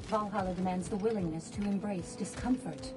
Valhalla demands the willingness to embrace discomfort.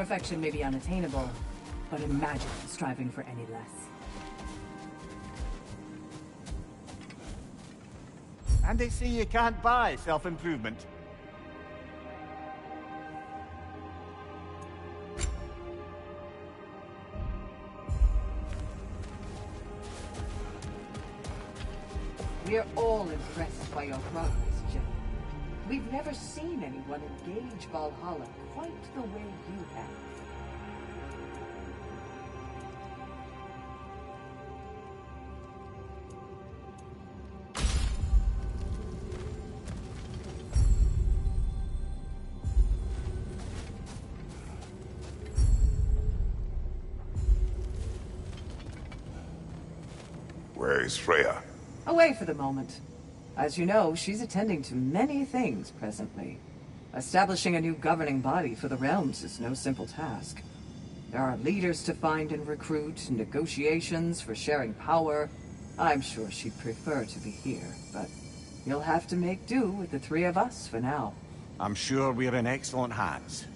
Perfection may be unattainable, but imagine striving for any less. And they say you can't buy self-improvement. We're all impressed by your progress, Jim. We've never seen anyone engage Valhalla quite the way you have. Where is Freya? Away for the moment. As you know, she's attending to many things presently. Establishing a new governing body for the realms is no simple task. There are leaders to find and recruit, negotiations for sharing power. I'm sure she'd prefer to be here, but you'll have to make do with the three of us for now. I'm sure we're in excellent hands.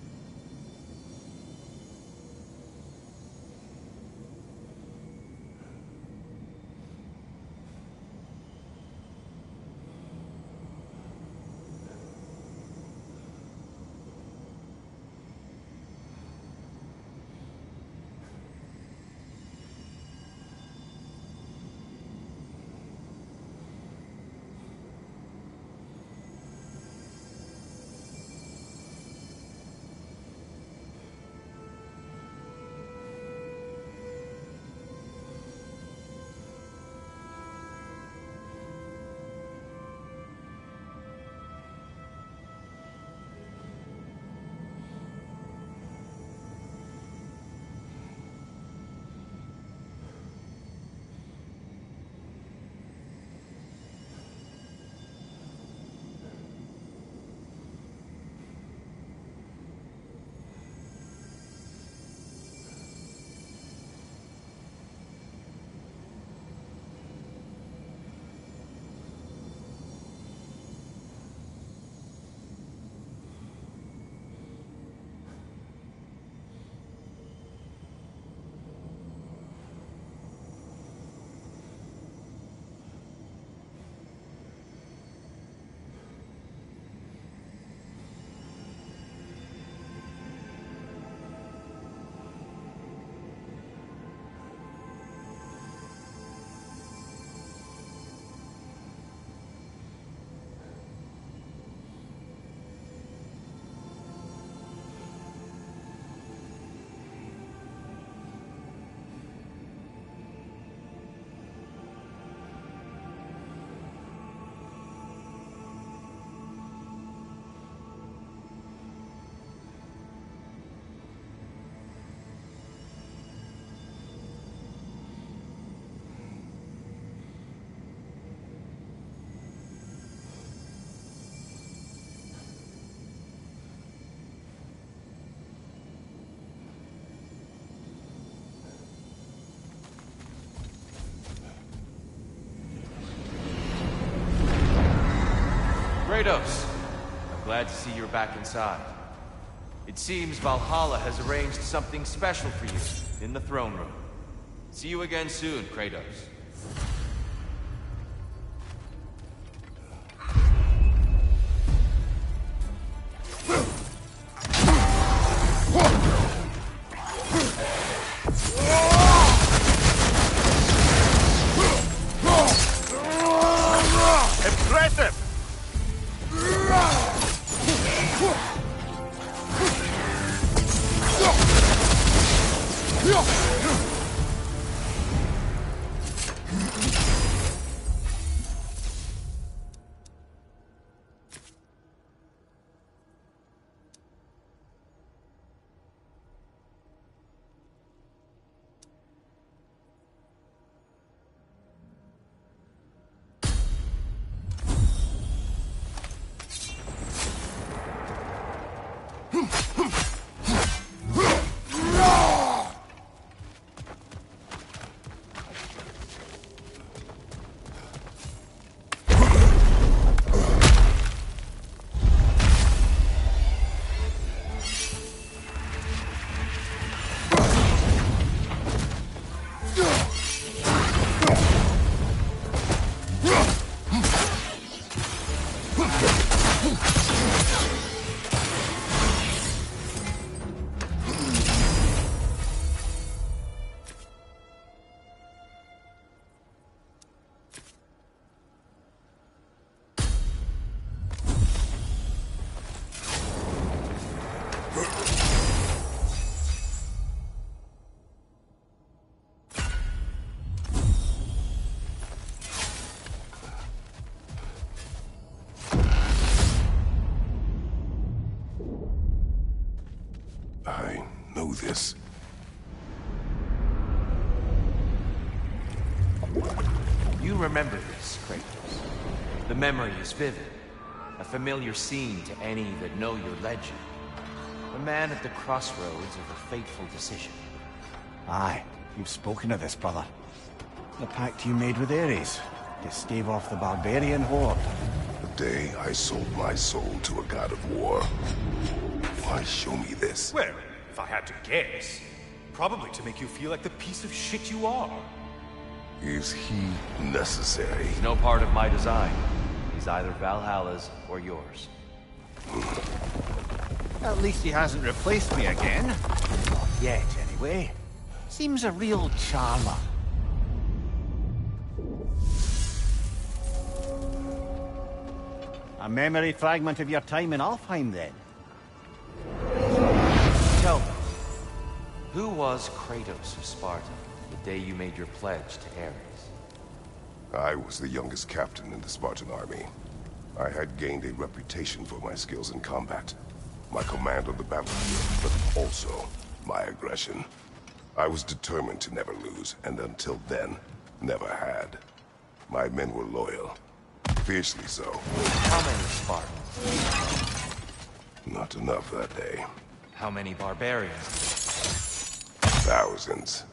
Kratos, I'm glad to see you're back inside. It seems Valhalla has arranged something special for you in the throne room. See you again soon, Kratos. Impressive! I know this. You remember this, Kratos. The memory is vivid. A familiar scene to any that know your legend. The man at the crossroads of a fateful decision. Aye, you've spoken of this, brother. The pact you made with Ares to stave off the barbarian horde. The day I sold my soul to a god of war. Why show me this? Well, if I had to guess, probably to make you feel like the piece of shit you are. Is he necessary? He's no part of my design. He's either Valhalla's or yours. At least he hasn't replaced me again. Not yet, anyway. Seems a real charmer. A memory fragment of your time in Alfheim, then? Tell me, who was Kratos of Sparta the day you made your pledge to Ares? I was the youngest captain in the Spartan army. I had gained a reputation for my skills in combat, my command on the battlefield, but also my aggression. I was determined to never lose, and until then, never had. My men were loyal. Fiercely so. How many Spartans? Not enough that day. How many barbarians? Thousands.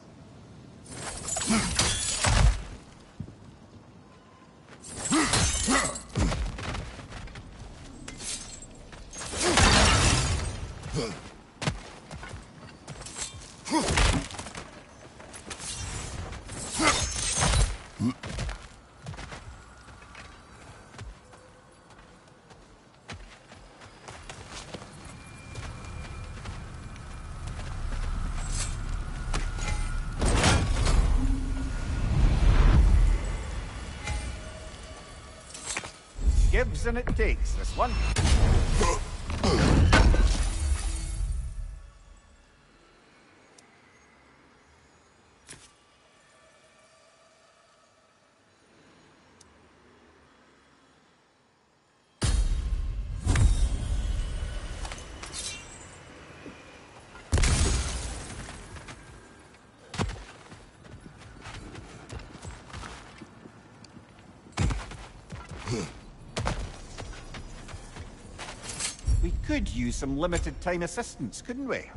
Gives and it takes, this one. We could use some limited time assistance, couldn't we?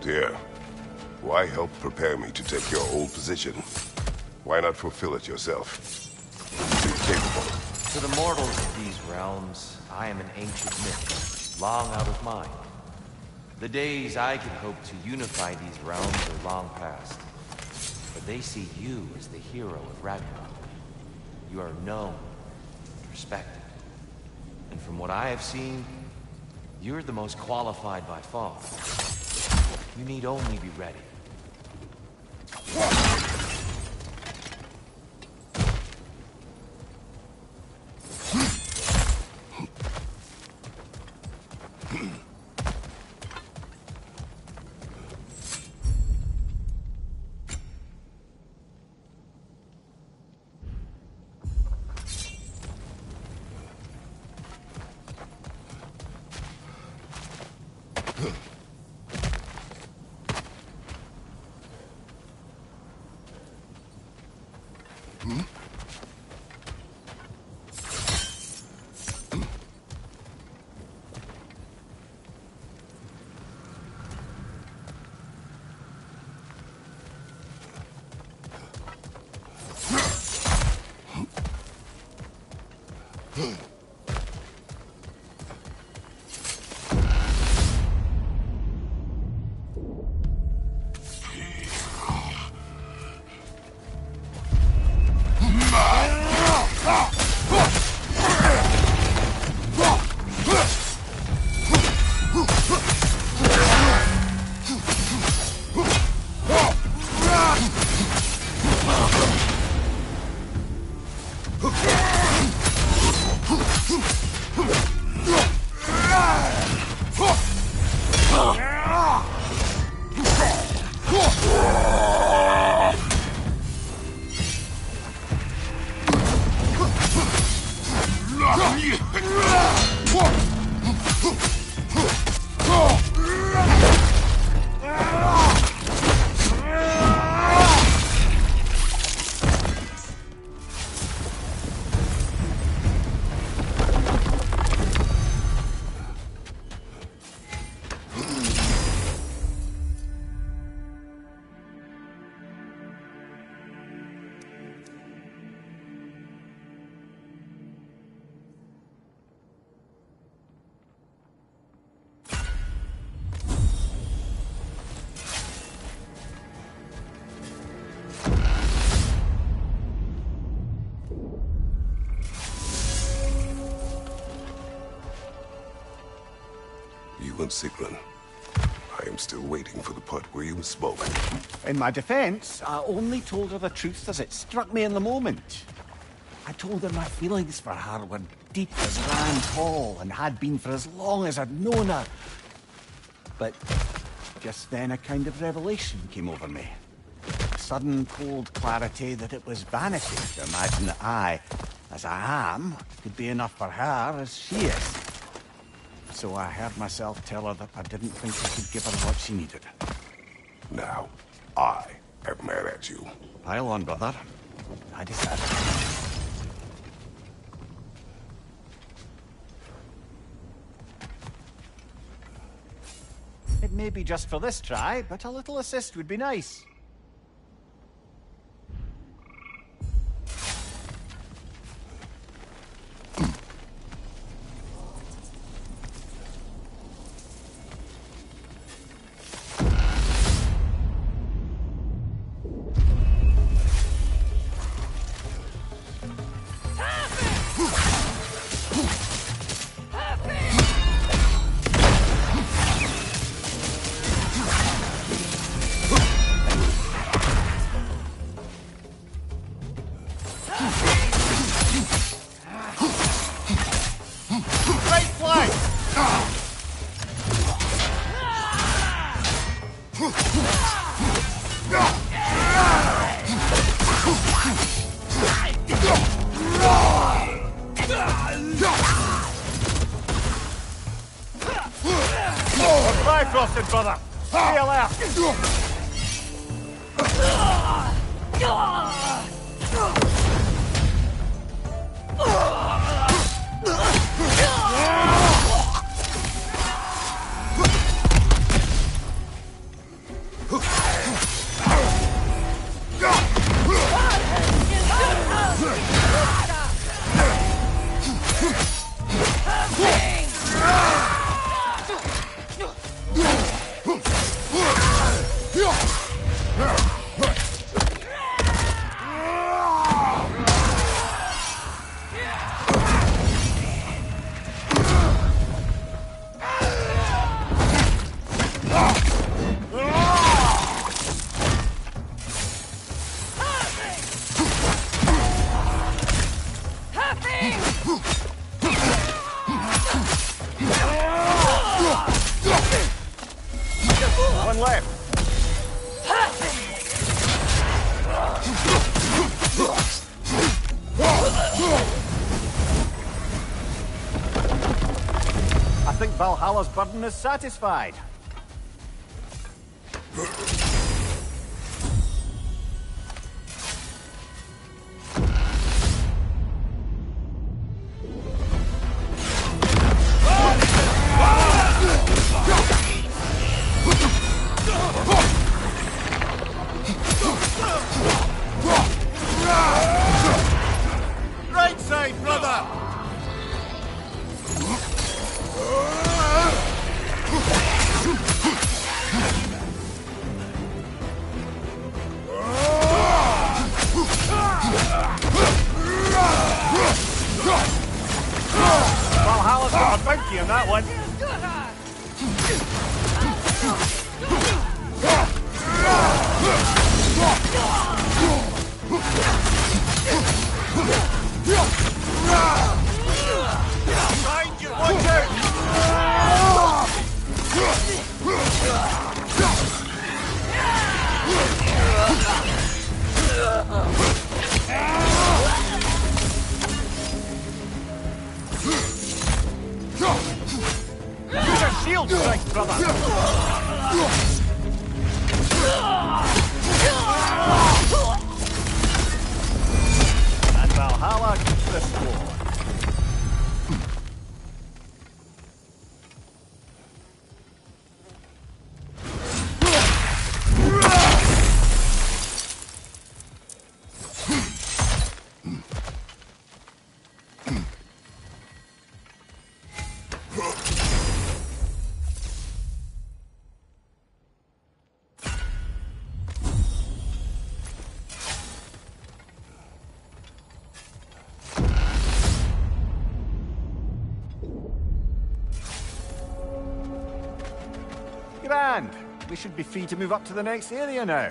Dear, why help prepare me to take your old position? Why not fulfill it yourself? Be capable. To the mortals of these realms, I am an ancient myth, long out of mind. The days I could hope to unify these realms are long past. But they see you as the hero of Ragnarok. You are known, respected. And from what I have seen, you're the most qualified by far. You need only be ready. Sigrun. I am still waiting for the part where you spoke. In my defense, I only told her the truth as it struck me in the moment. I told her my feelings for her were deep as Rand Hall and had been for as long as I'd known her. But just then a kind of revelation came over me. A sudden cold clarity that it was vanity to imagine that I, as I am, could be enough for her as she is. so I heard myself tell her that I didn't think I could give her what she needed. Now, I am mad at you. Pile on, brother. I decided. It may be just for this try, but a little assist would be nice. Frosted, brother! Stay alert! One left. I think Valhalla's burden is satisfied. Right side, brother! Valhalla's got a bounty on that one. Behind you, watch out! Use your shield strike, brother! And Valhalla keeps the score. Grand. We should be free to move up to the next area now.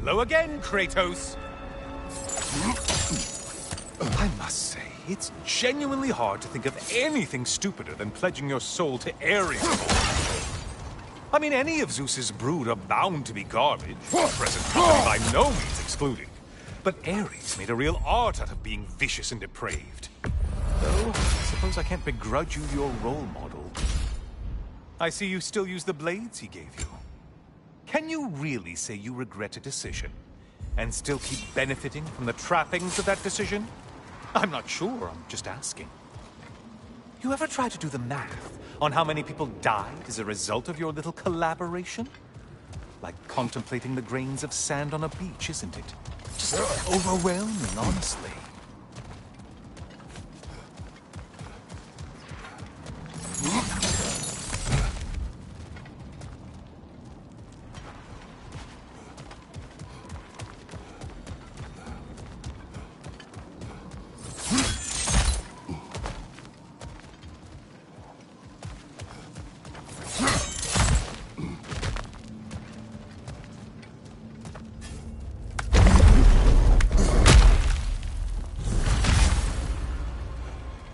Hello again, Kratos. I must say, it's genuinely hard to think of anything stupider than pledging your soul to Ares. I mean, any of Zeus's brood are bound to be garbage, present company by no means excluded. But Ares made a real art out of being vicious and depraved. Though, I suppose I can't begrudge you your role model. I see you still use the blades he gave you. Can you really say you regret a decision, and still keep benefiting from the trappings of that decision? I'm not sure, I'm just asking. You ever try to do the math on how many people died as a result of your little collaboration? Like contemplating the grains of sand on a beach, isn't it? Just overwhelming, honestly.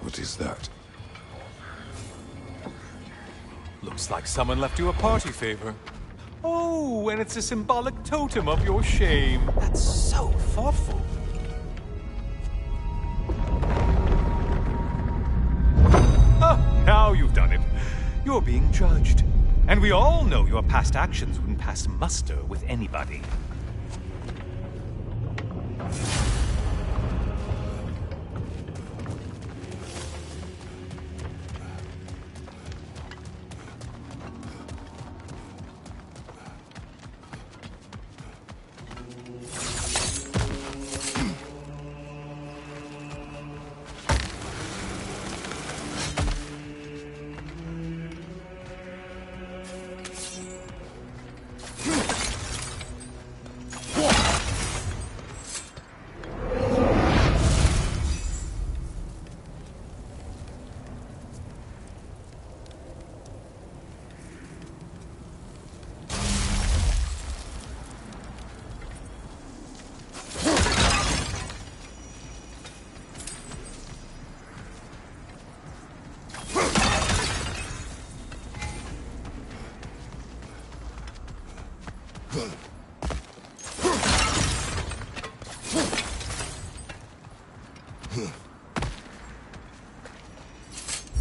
What is that? Looks like someone left you a party favor. Oh, and it's a symbolic totem of your shame. That's so thoughtful. Oh, now you've done it. You're being judged. And we all know your past actions wouldn't pass muster with anybody.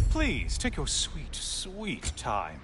Please, take your sweet, sweet time.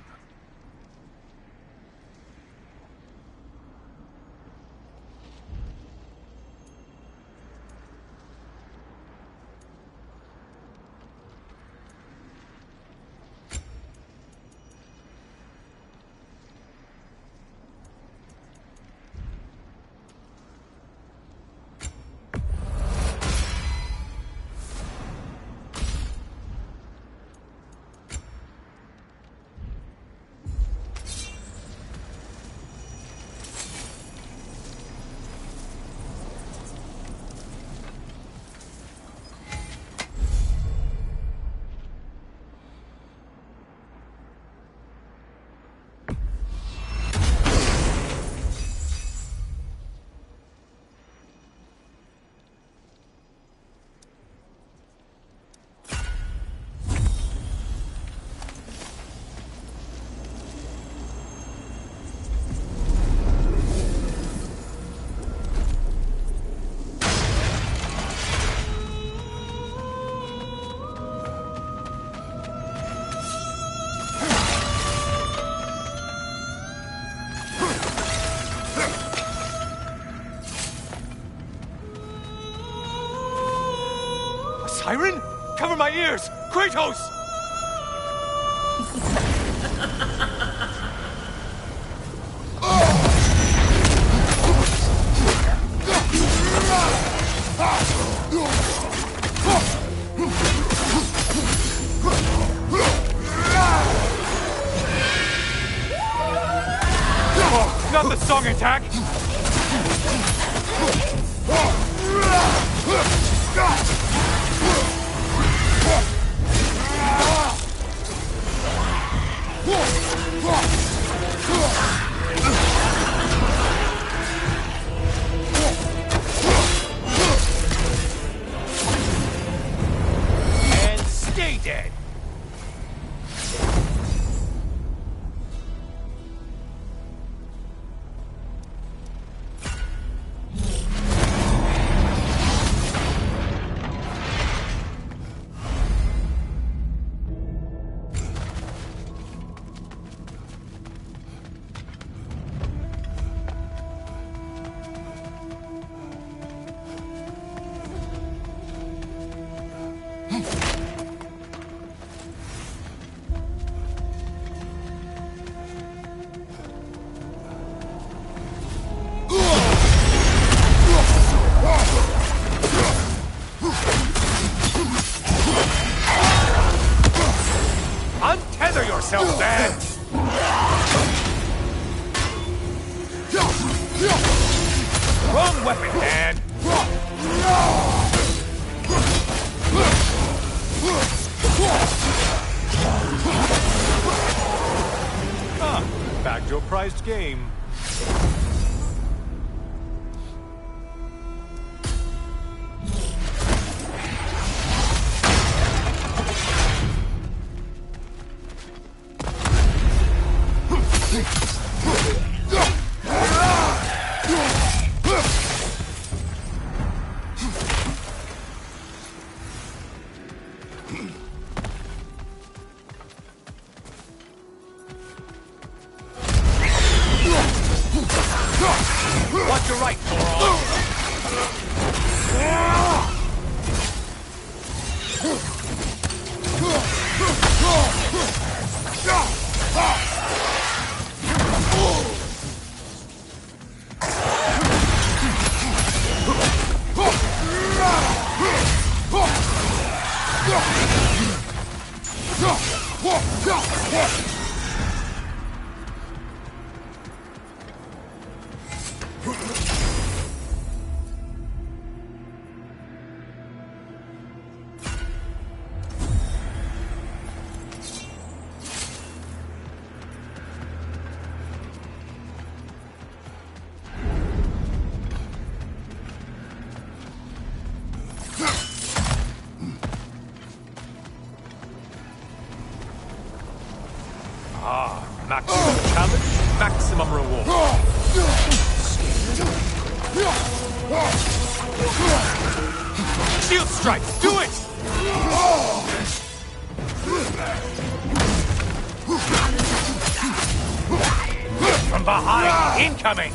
Siren? Cover my ears! Kratos! Not the song attack! ourselves, Dan! Wrong weapon, Dan! Ah, back to your prized game. Watch your right, moron! Maximum challenge, maximum reward. Shield strike, do it! From behind, incoming!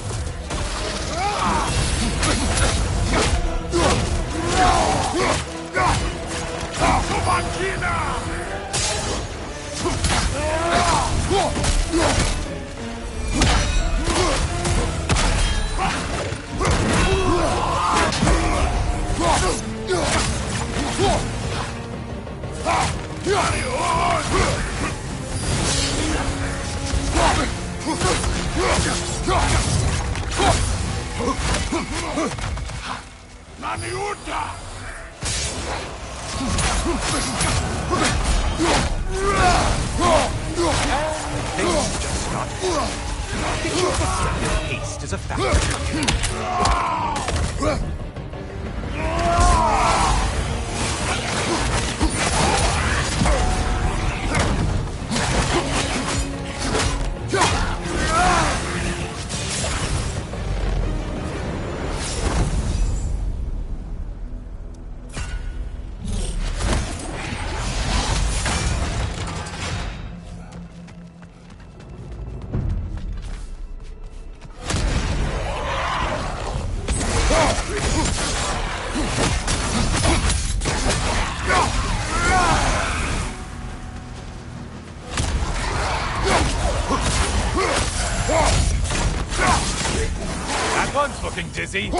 Haste is a factor. That one's looking dizzy.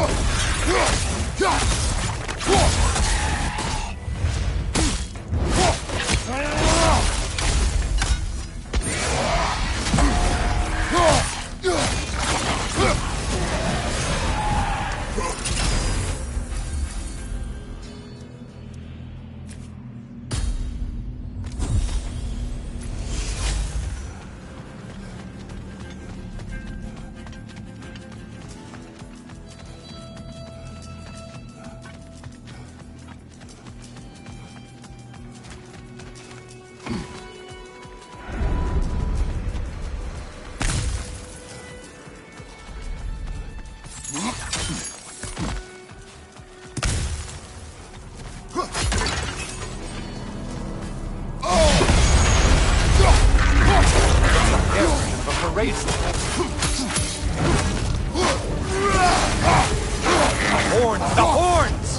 The horns!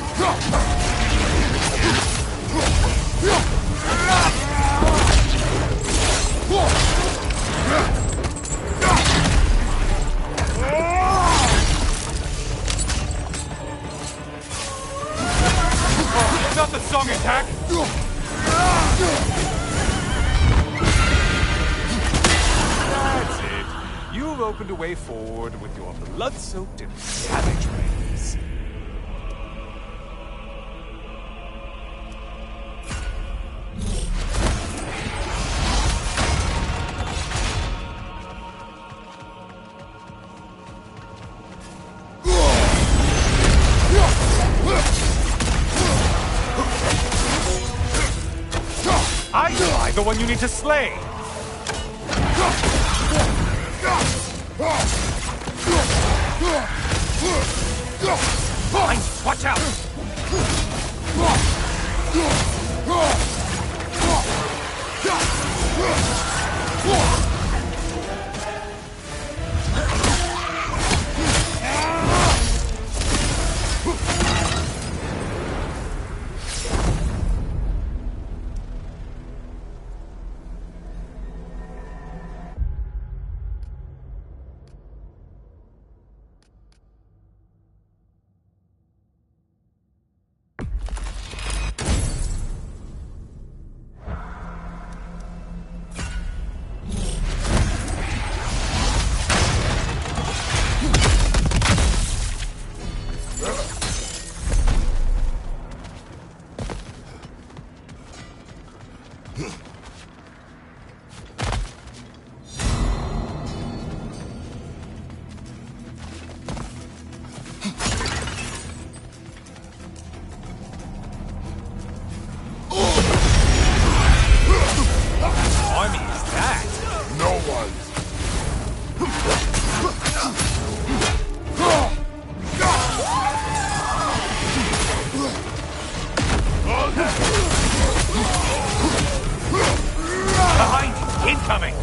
Not the song attack! opened a way forward with your blood-soaked and savage ways. I'm the one you need to slay! Watch out! Incoming!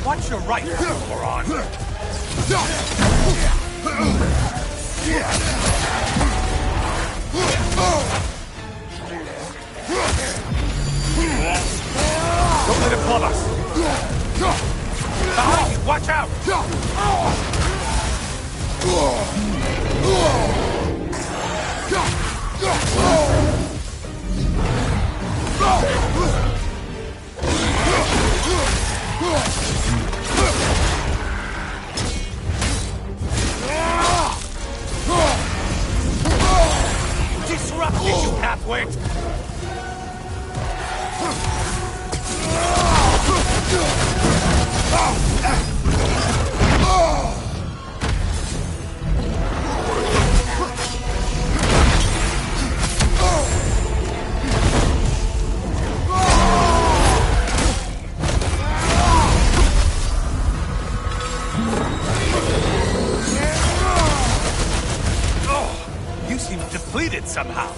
Watch your right, moron! Don't let him club us! Behind you! Watch out! Disrupted, you half-wit! You seem depleted somehow.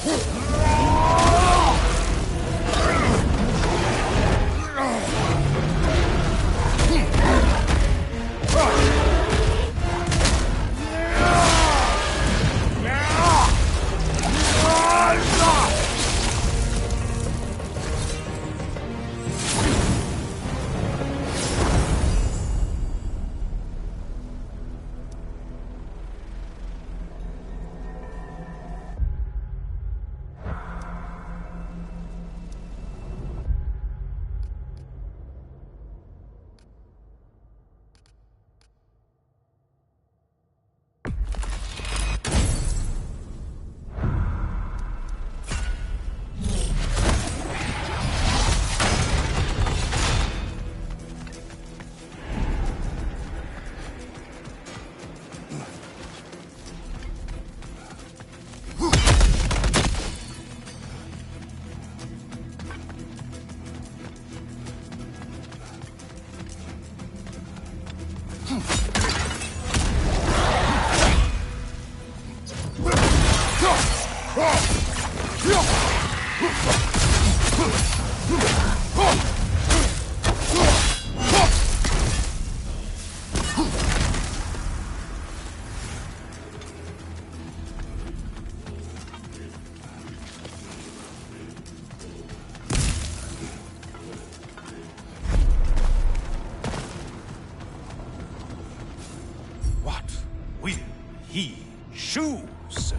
shoes.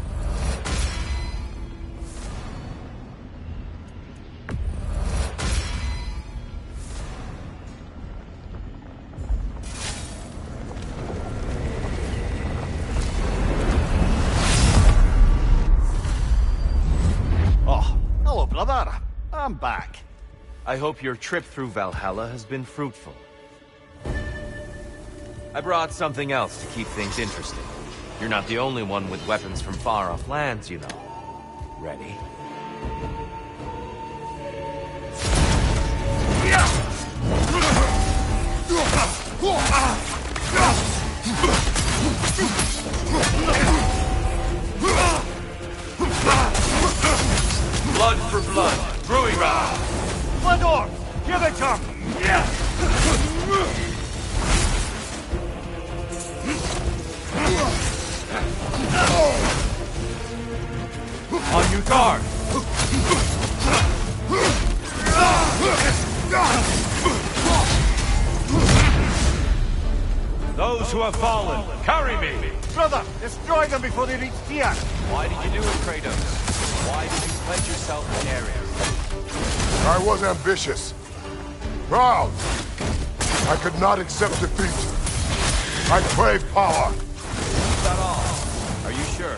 Oh, hello, brother. I'm back. I hope your trip through Valhalla has been fruitful. I brought something else to keep things interesting. You're not the only one with weapons from far-off lands, you know. Ready? Blood for blood, Ruira! Blood orb! Here they come! On your guard! Those who have fallen, carry me! Brother, destroy them before they reach Tian! Why did you do it, Kratos? Why did you pledge yourself in Ares? I was ambitious. Proud. I could not accept defeat. I crave power. Is that all? Are you sure?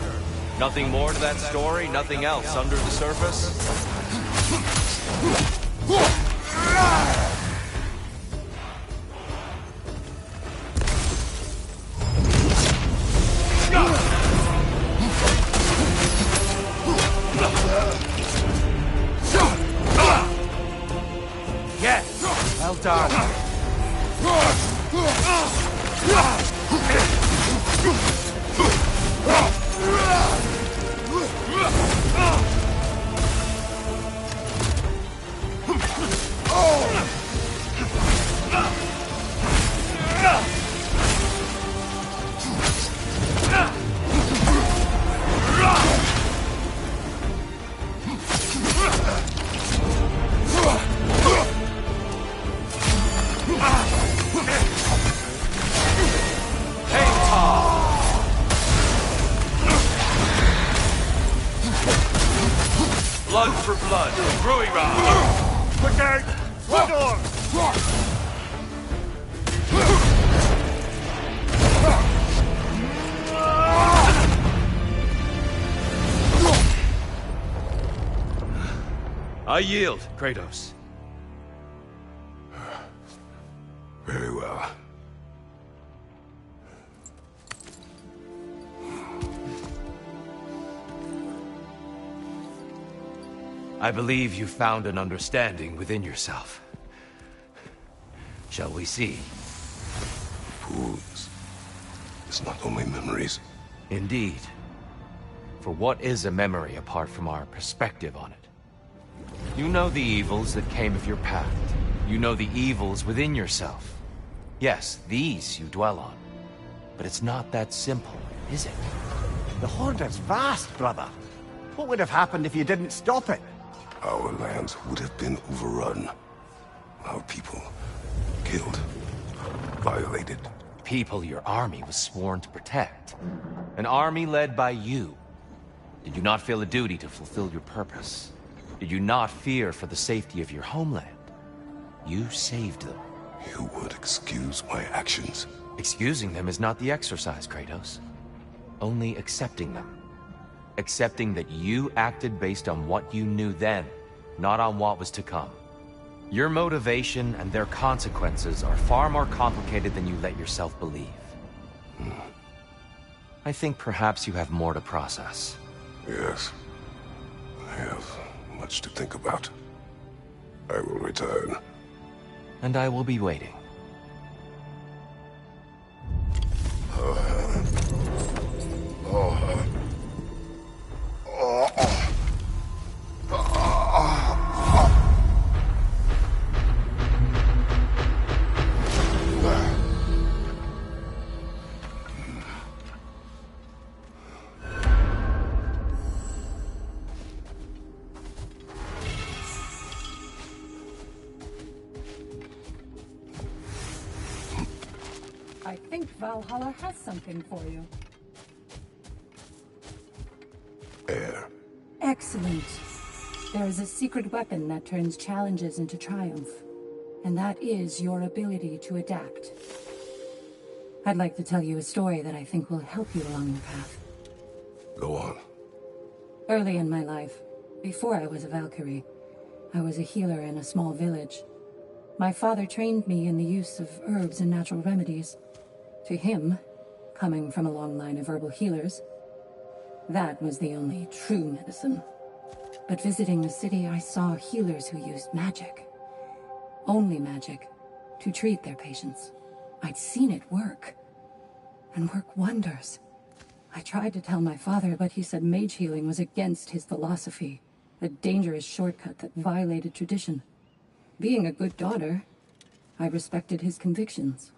Nothing more to that story? Nothing else under the surface? Yes! Well done. Blood for blood, Ruira! Quick out! Blood orb! I yield, Kratos. Very well. I believe you found an understanding within yourself. Shall we see? Fools. It's not only memories. Indeed. For what is a memory apart from our perspective on it? You know the evils that came of your path. You know the evils within yourself. Yes, these you dwell on. But it's not that simple, is it? The Horde is vast, brother. What would have happened if you didn't stop it? Our lands would have been overrun. Our people killed, violated. People your army was sworn to protect. An army led by you. Did you not feel a duty to fulfill your purpose? Did you not fear for the safety of your homeland? You saved them. You would excuse my actions. Excusing them is not the exercise, Kratos. Only accepting them. Accepting that you acted based on what you knew then, not on what was to come. Your motivation and their consequences are far more complicated than you let yourself believe. I think perhaps you have more to process. Yes. I have much to think about. I will return. And I will be waiting. I think Valhalla has something for you. Excellent. There is a secret weapon that turns challenges into triumph. And that is your ability to adapt. I'd like to tell you a story that I think will help you along your path. Go on. Early in my life, before I was a Valkyrie, I was a healer in a small village. My father trained me in the use of herbs and natural remedies. To him, coming from a long line of herbal healers, that was the only true medicine. But visiting the city, I saw healers who used magic. Only magic, to treat their patients. I'd seen it work. And work wonders. I tried to tell my father, but he said mage healing was against his philosophy. A dangerous shortcut that violated tradition. Being a good daughter, I respected his convictions.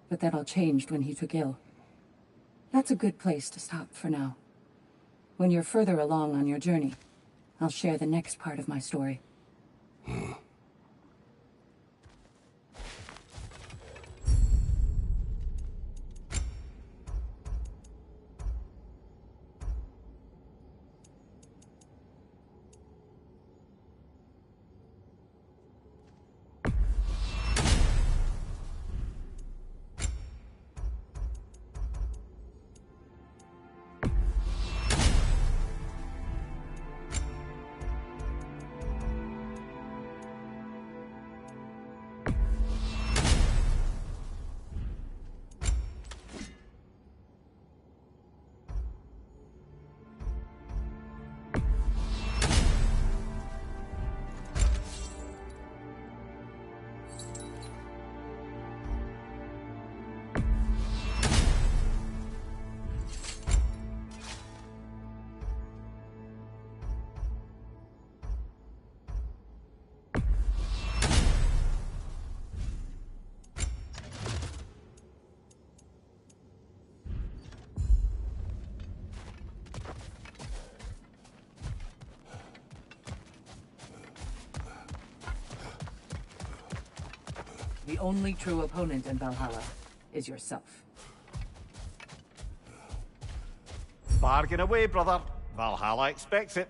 But that all changed when he took ill. That's a good place to stop for now. When you're further along on your journey, I'll share the next part of my story. The only true opponent in Valhalla is yourself. Bargain away, brother. Valhalla expects it.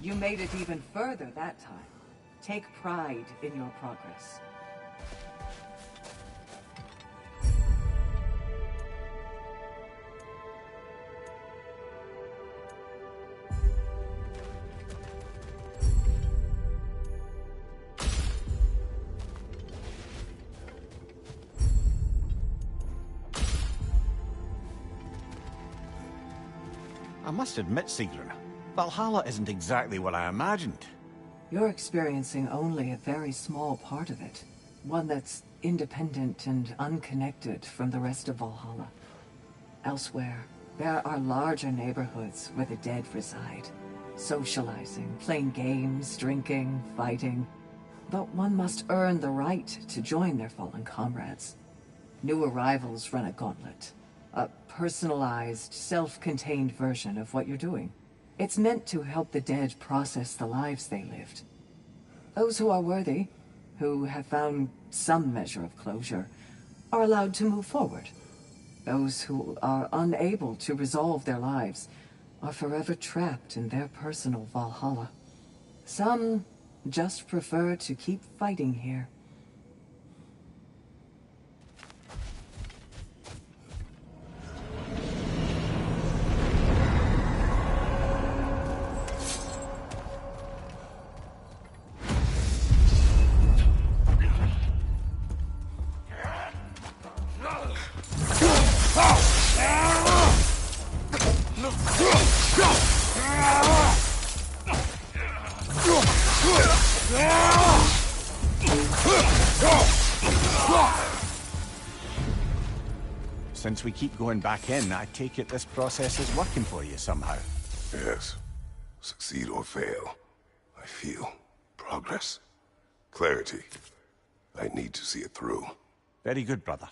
You made it even further that time. Take pride in your progress. I must admit, Sigrun, Valhalla isn't exactly what I imagined. You're experiencing only a very small part of it. One that's independent and unconnected from the rest of Valhalla. Elsewhere, there are larger neighborhoods where the dead reside. Socializing, playing games, drinking, fighting. But one must earn the right to join their fallen comrades. New arrivals run a gauntlet. A personalized, self-contained version of what you're doing. It's meant to help the dead process the lives they lived. Those who are worthy, who have found some measure of closure, are allowed to move forward. Those who are unable to resolve their lives are forever trapped in their personal Valhalla. Some just prefer to keep fighting here. Since we keep going back in, I take it this process is working for you somehow. Yes. Succeed or fail, I feel progress. Clarity. I need to see it through. Very good, brother.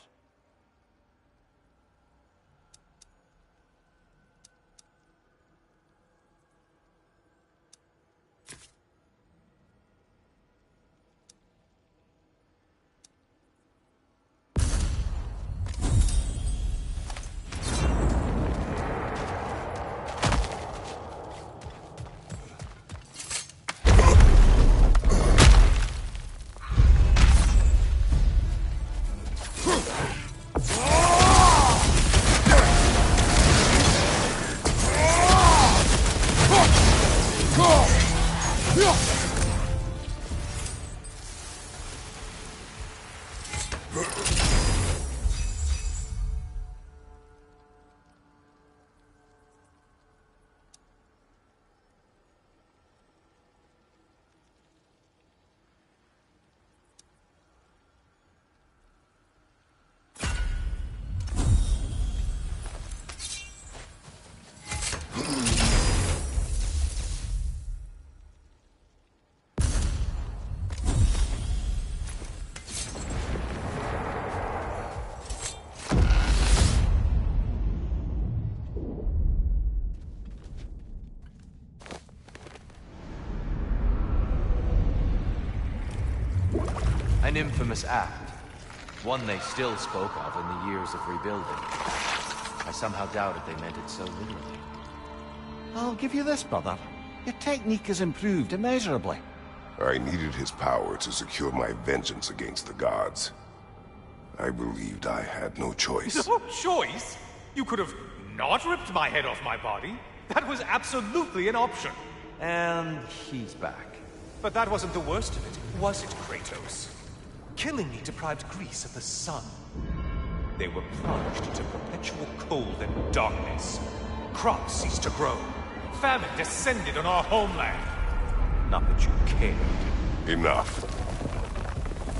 An infamous act. One they still spoke of in the years of rebuilding. I somehow doubted they meant it so literally. I'll give you this, brother. Your technique has improved immeasurably. I needed his power to secure my vengeance against the gods. I believed I had no choice. No choice? You could have not ripped my head off my body. That was absolutely an option. And he's back. But that wasn't the worst of it, was it, Kratos? Killing me deprived Greece of the sun. They were plunged into perpetual cold and darkness. Crops ceased to grow. Famine descended on our homeland. Not that you cared. Enough.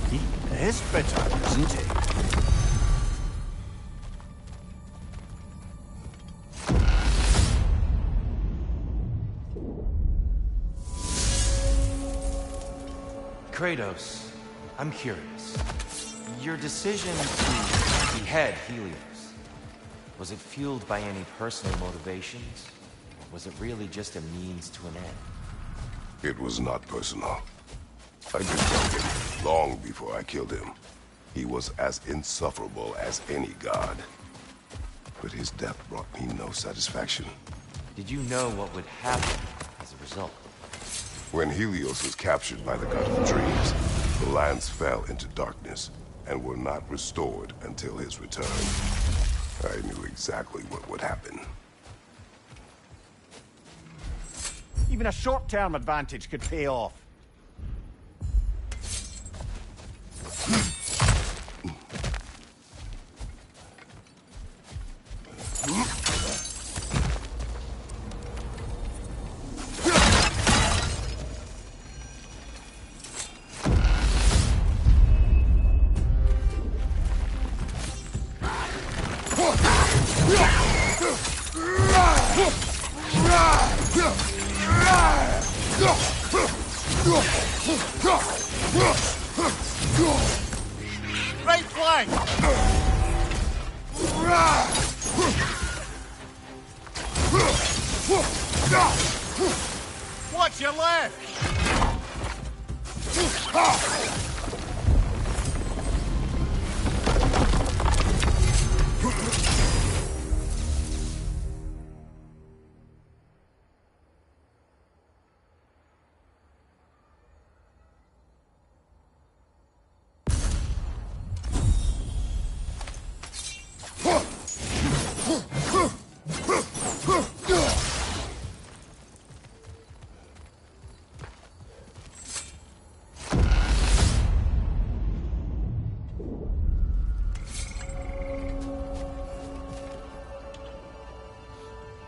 He is bitter, isn't he? Kratos, I'm curious. Your decision to behead Helios, was it fueled by any personal motivations? Or was it really just a means to an end? It was not personal. I disowned him long before I killed him. He was as insufferable as any god. But his death brought me no satisfaction. Did you know what would happen as a result? When Helios was captured by the God of Dreams, the lands fell into darkness and were not restored until his return. I knew exactly what would happen. Even a short-term advantage could pay off. Right flank! Watch your left!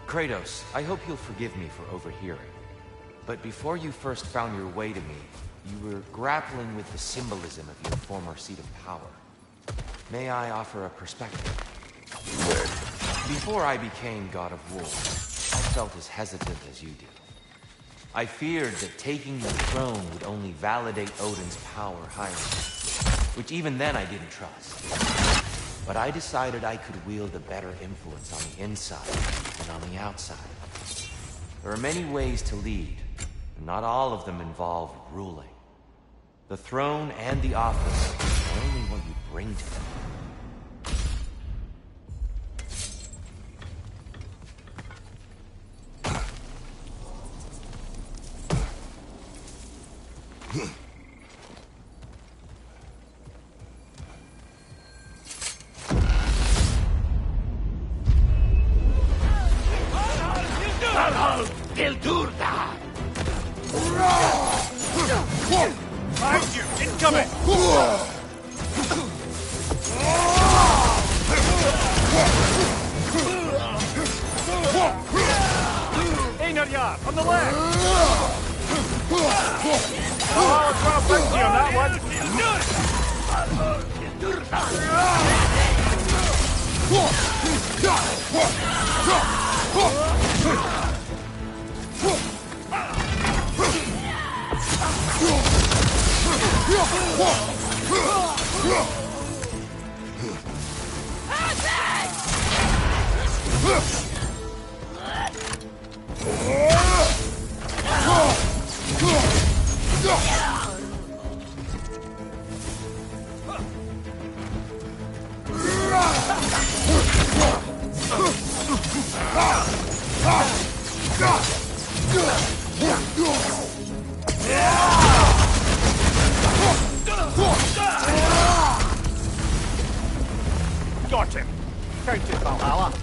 Kratos, I hope you'll forgive me for overhearing. But before you first found your way to me, you were grappling with the symbolism of your former seat of power. May I offer a perspective? Before I became God of War, I felt as hesitant as you do. I feared that taking the throne would only validate Odin's power hierarchy, which even then I didn't trust. But I decided I could wield a better influence on the inside than on the outside. There are many ways to lead, and not all of them involve ruling. The throne and the office are only what you bring to them. Behind you! Incoming! Einarjar, on the left! Oh, it's got a bounty on that one! Got him! Counted Valhalla!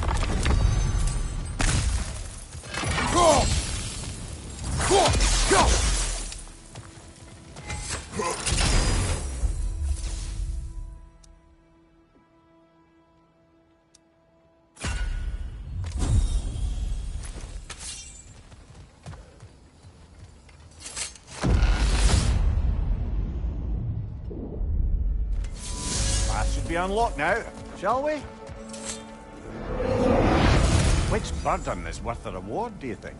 That should be unlocked now, shall we? Which burden is worth the reward, do you think?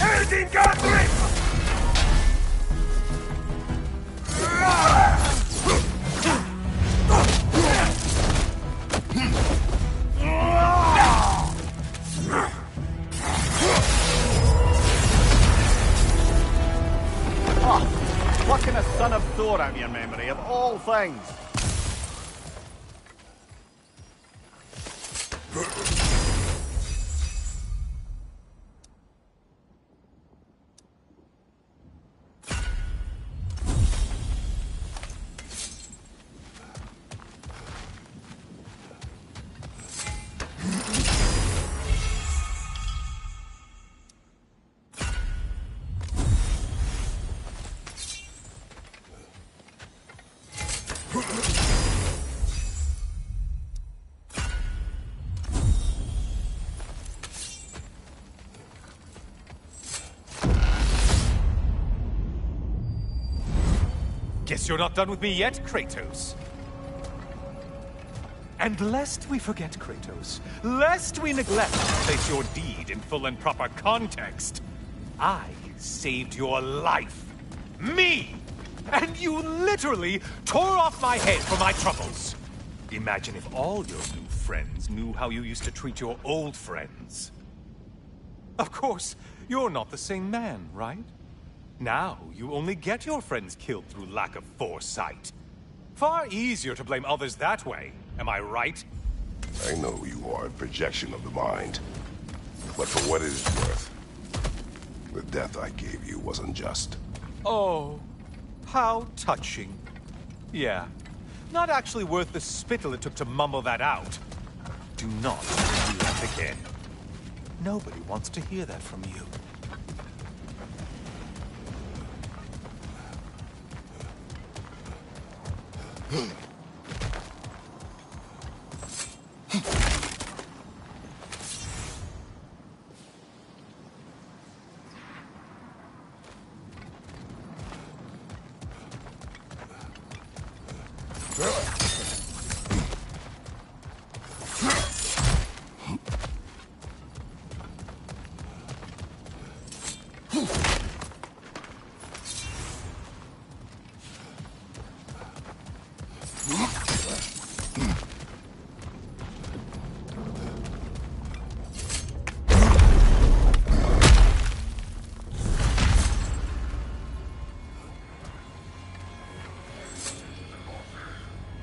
Anything got me! Plucking a son of Thor out of your memory, of all things. Guess you're not done with me yet, Kratos. And lest we forget, Kratos, lest we neglect to place your deed in full and proper context, I saved your life. Me! And you literally tore off my head for my troubles. Imagine if all your new friends knew how you used to treat your old friends. Of course, you're not the same man, right? Now, you only get your friends killed through lack of foresight. Far easier to blame others that way, am I right? I know you are a projection of the mind. But for what it is worth, the death I gave you was unjust. Oh, how touching. Yeah, not actually worth the spittle it took to mumble that out. Do not do that again. Nobody wants to hear that from you.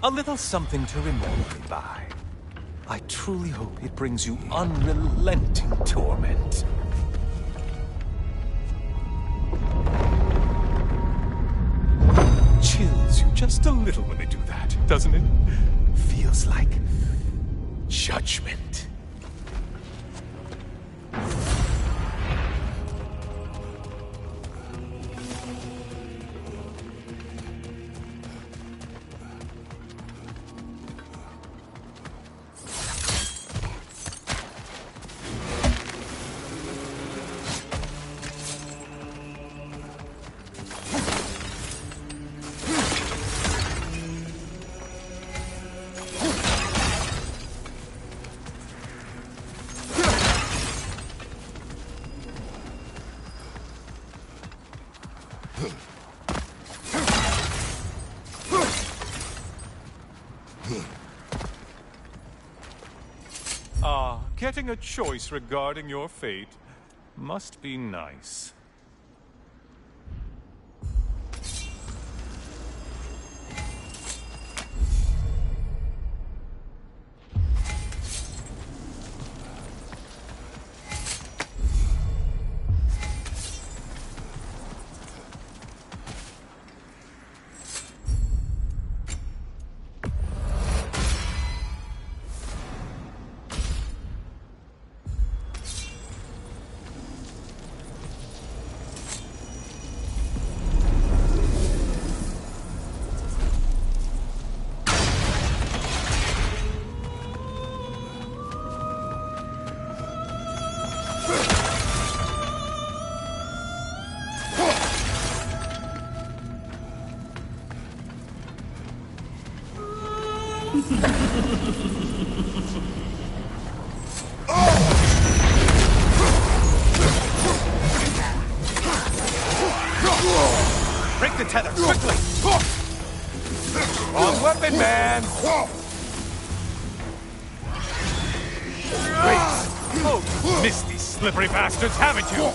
A little something to remember me by. I truly hope it brings you unrelenting torment. Chills you just a little when they do that, doesn't it? Feels like judgment. Getting a choice regarding your fate must be nice. Break the tether, quickly! Wrong weapon, man! Great! Oh, missed these slippery bastards, haven't you?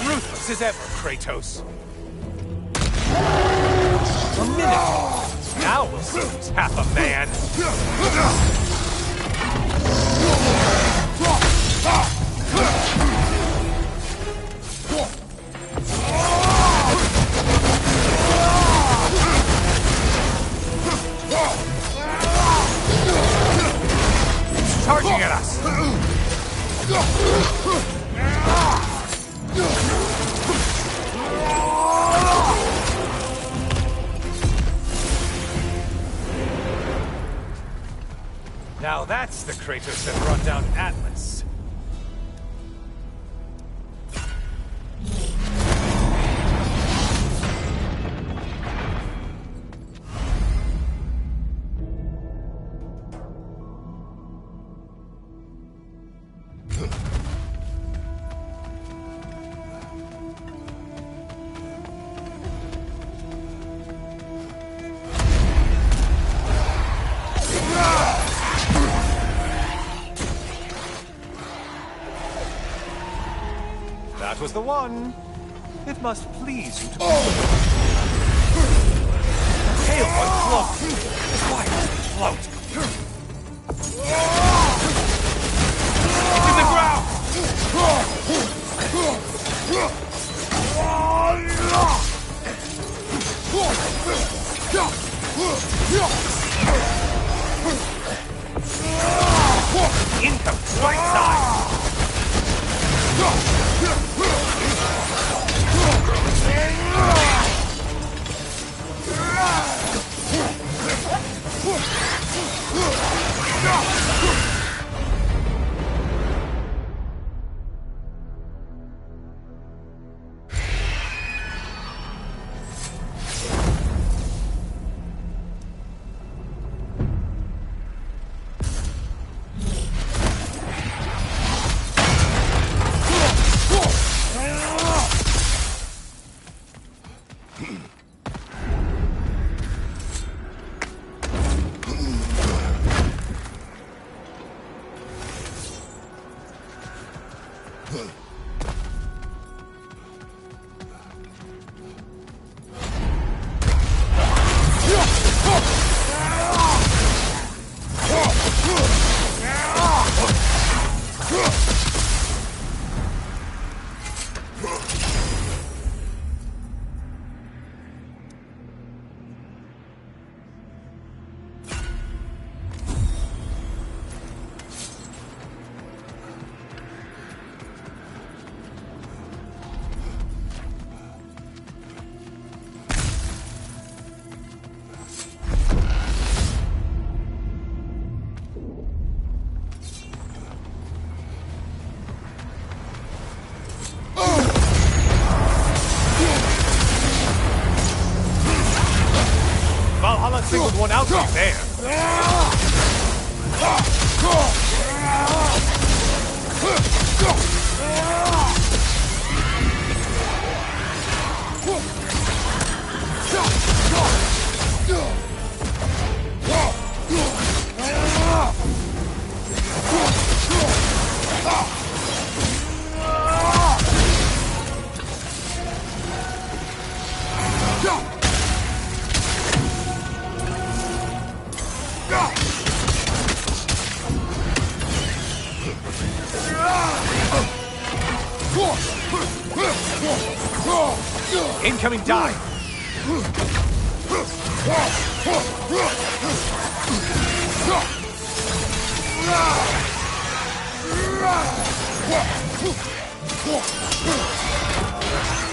Ruthless as ever, Kratos. A minute. Now we'll see who's half a man. Charging at us. Now that's the Kratos that brought down Atlas. That was the one. It must please you to tail one float. Why does it float? To the ground! Income, right side! Valhalla singled one out right there. Incoming dive!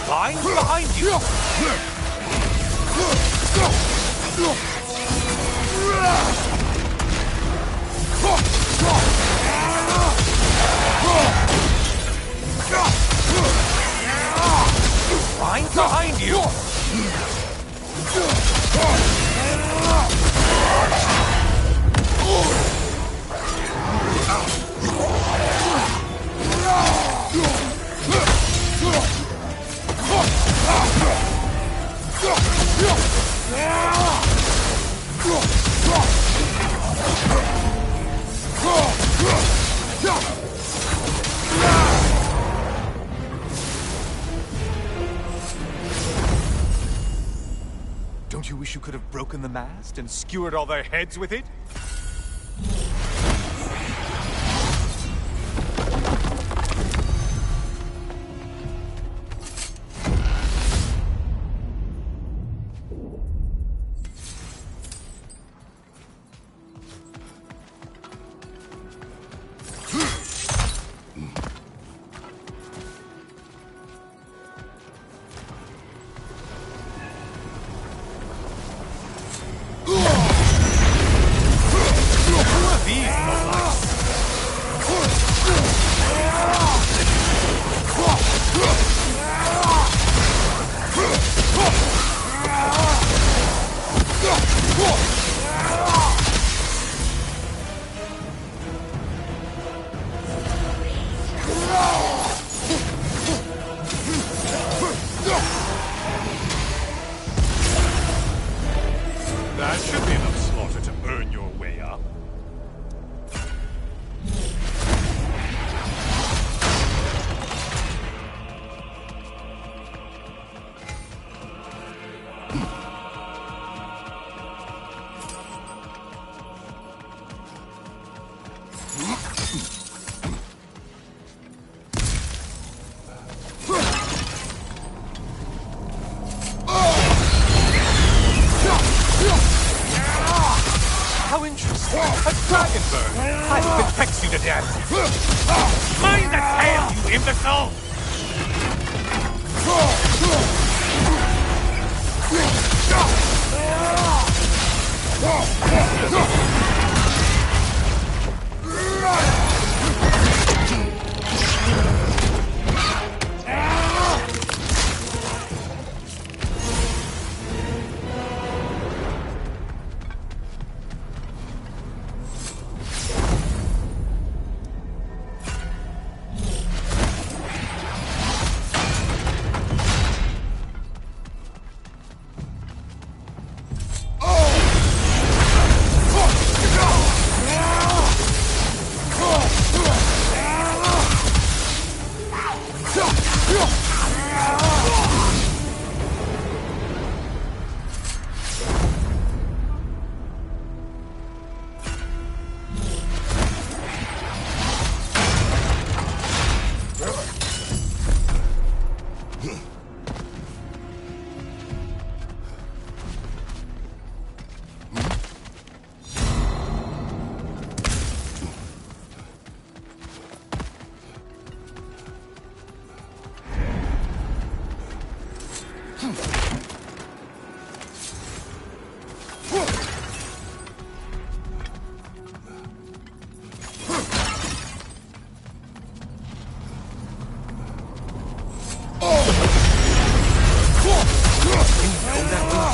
Line behind you! Line behind you! Don't you wish you could have broken the mast and skewered all their heads with it? That should be enough slaughter to earn your way up. How interesting. A dragon bird. I can vex you to death. Mind the tail, you imbecile!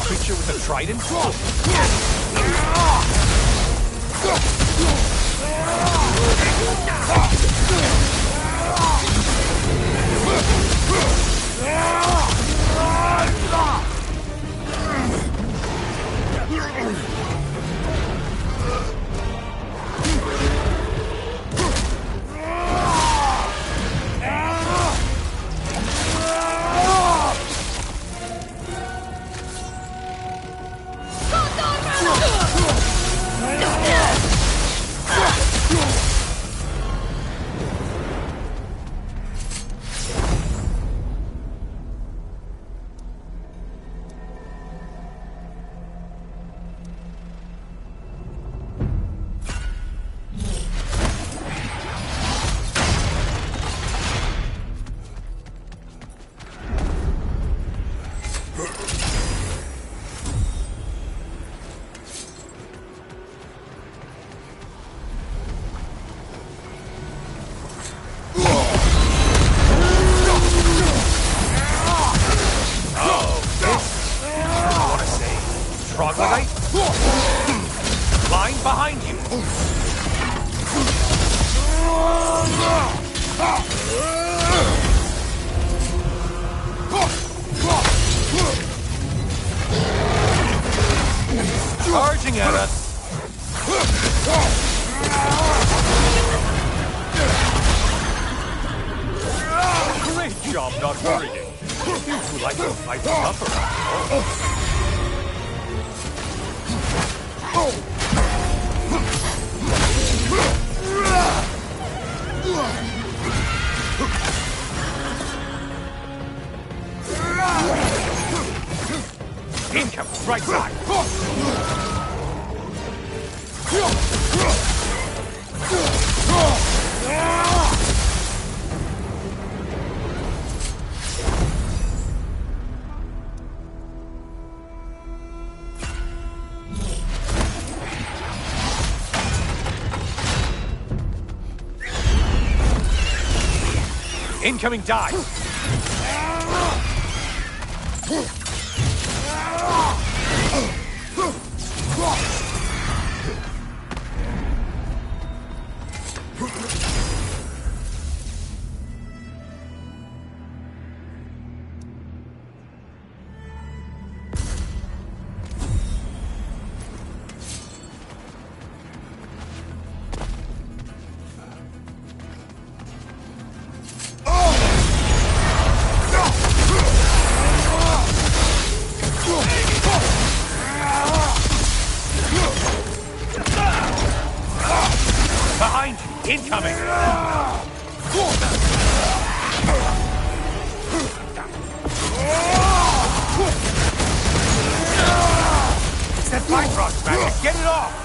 Creature with a trident? Behind you! Charging at us! Great job not worrying. You two like to fight tougher. Incoming, right side! Incoming dive! Behind you! Incoming! It's that Bifrost magic! Get it off!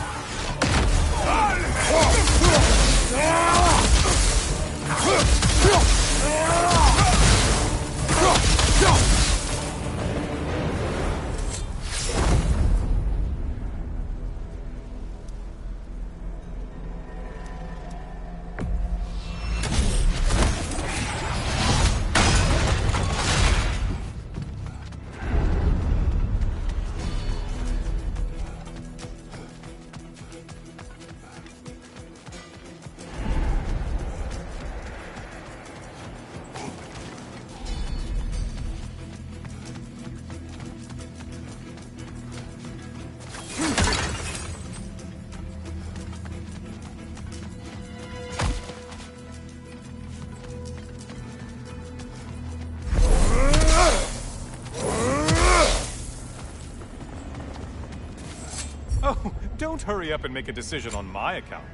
Oh, don't hurry up and make a decision on my account.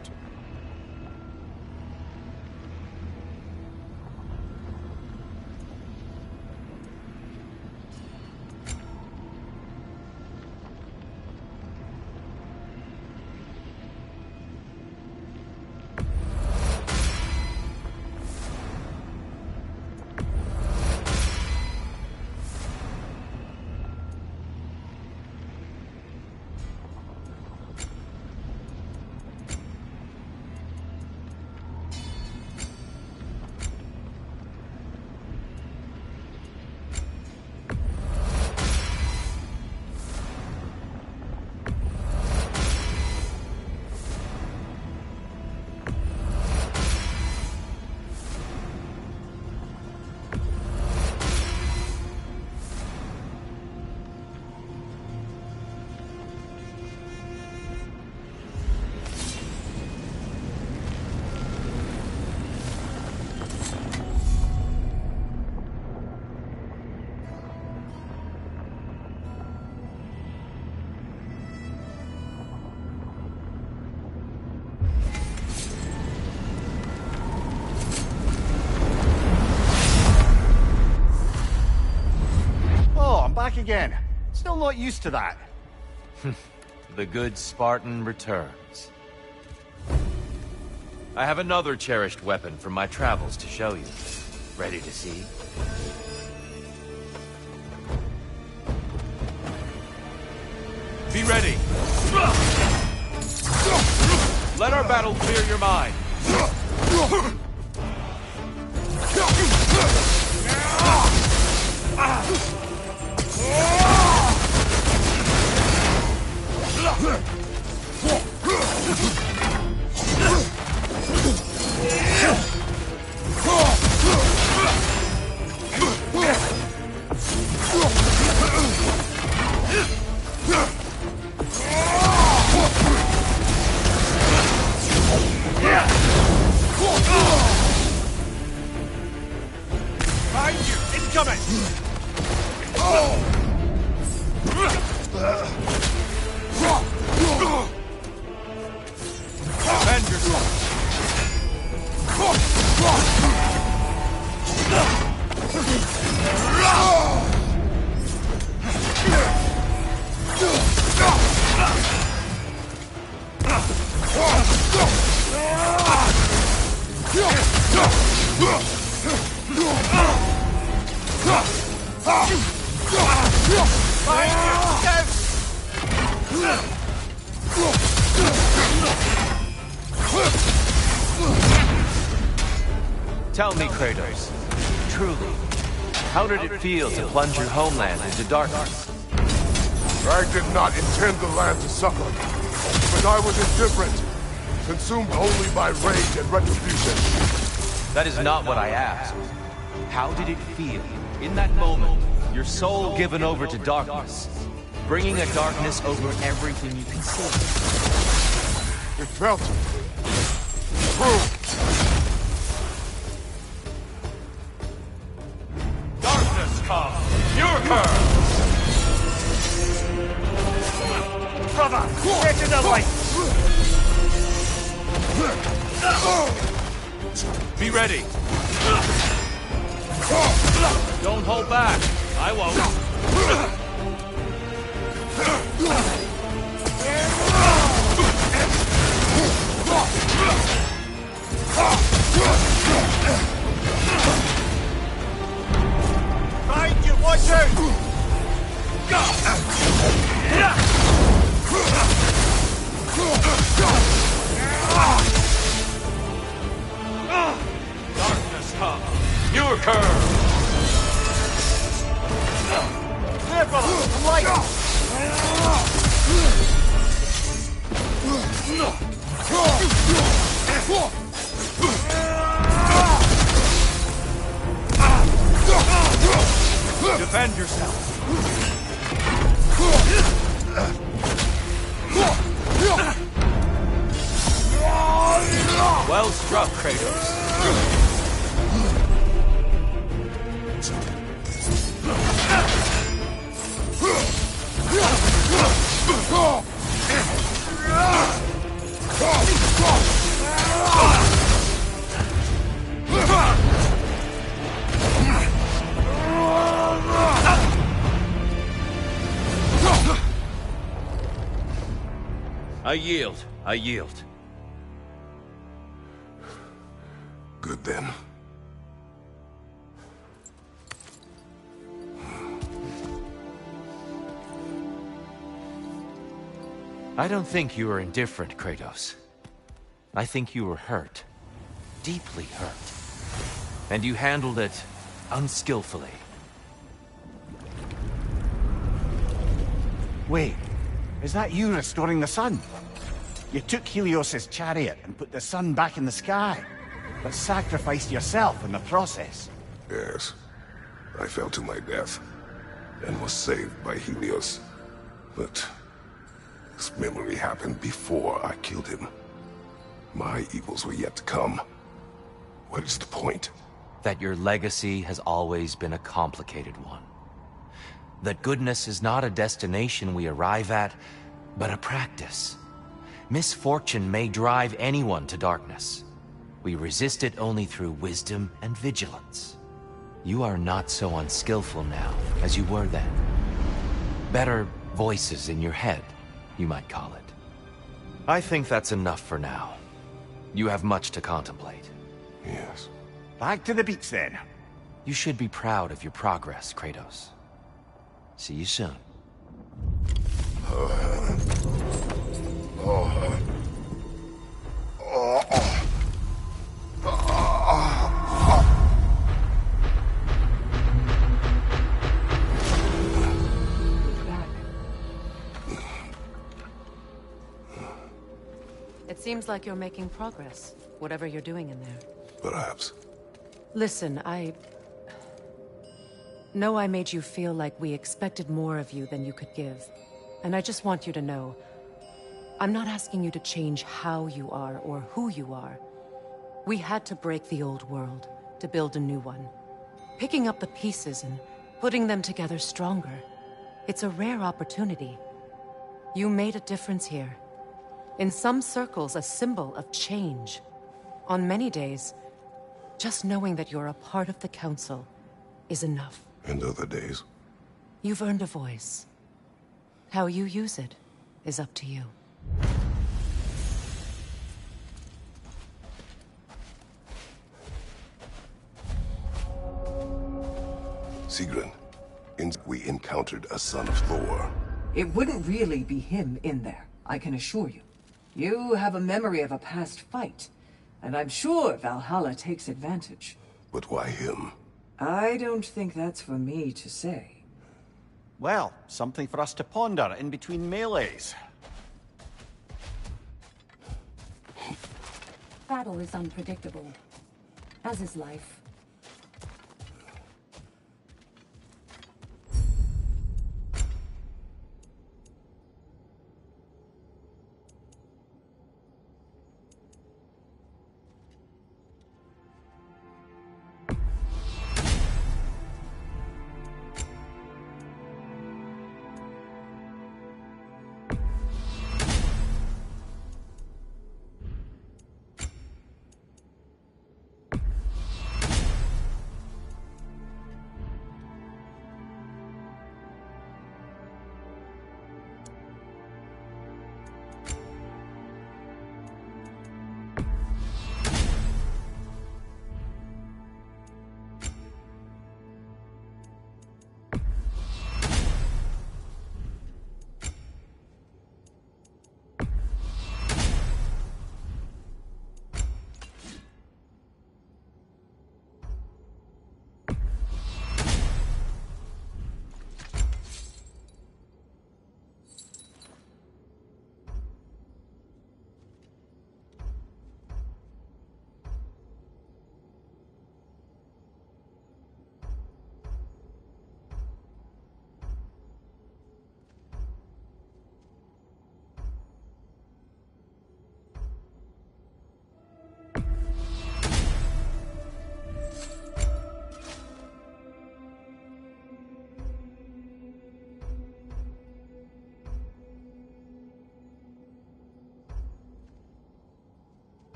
Back again. Still not used to that. The good Spartan returns. I have another cherished weapon from my travels to show you. Ready to see? Be ready! Let our battle clear your mind. Behind you! Incoming! Defend yourself! Tell me, Kratos, truly, how did it feel to plunge your homeland into darkness? I did not intend the land to suffer, but I was indifferent, consumed only by rage and retribution. That is not what I asked. How did it feel, in that moment, your soul given over to darkness, bringing a darkness over everything you can see? It felt true. Darkness come! Your curse! Brother, get in the light! Be ready! Don't hold back! I won't! Find you! Watch out! Darkness come! Your curve! There, brother! I'm light! Defend yourself! Well struck, Kratos. I yield. I yield. Good then. I don't think you were indifferent, Kratos. I think you were hurt. Deeply hurt. And you handled it unskillfully. Wait, is that you restoring the sun? You took Helios's chariot and put the sun back in the sky, but sacrificed yourself in the process. Yes. I fell to my death, and was saved by Helios. But this memory happened before I killed him. My evils were yet to come. What is the point? That your legacy has always been a complicated one. That goodness is not a destination we arrive at, but a practice. Misfortune may drive anyone to darkness. We resist it only through wisdom and vigilance. You are not so unskillful now as you were then. Better voices in your head, you might call it. I think that's enough for now. You have much to contemplate. Yes. Back to the beach then. You should be proud of your progress, Kratos. See you soon. It seems like you're making progress, whatever you're doing in there. Perhaps. Listen, I know I made you feel like we expected more of you than you could give. And I just want you to know, I'm not asking you to change how you are or who you are. We had to break the old world to build a new one. Picking up the pieces and putting them together stronger. It's a rare opportunity. You made a difference here. In some circles, a symbol of change. On many days, just knowing that you're a part of the Council is enough. And other days? You've earned a voice. How you use it is up to you. Sigrun, we encountered a son of Thor. It wouldn't really be him in there, I can assure you. You have a memory of a past fight, and I'm sure Valhalla takes advantage. But why him? I don't think that's for me to say. Well, something for us to ponder in between melees. Battle is unpredictable, as is life.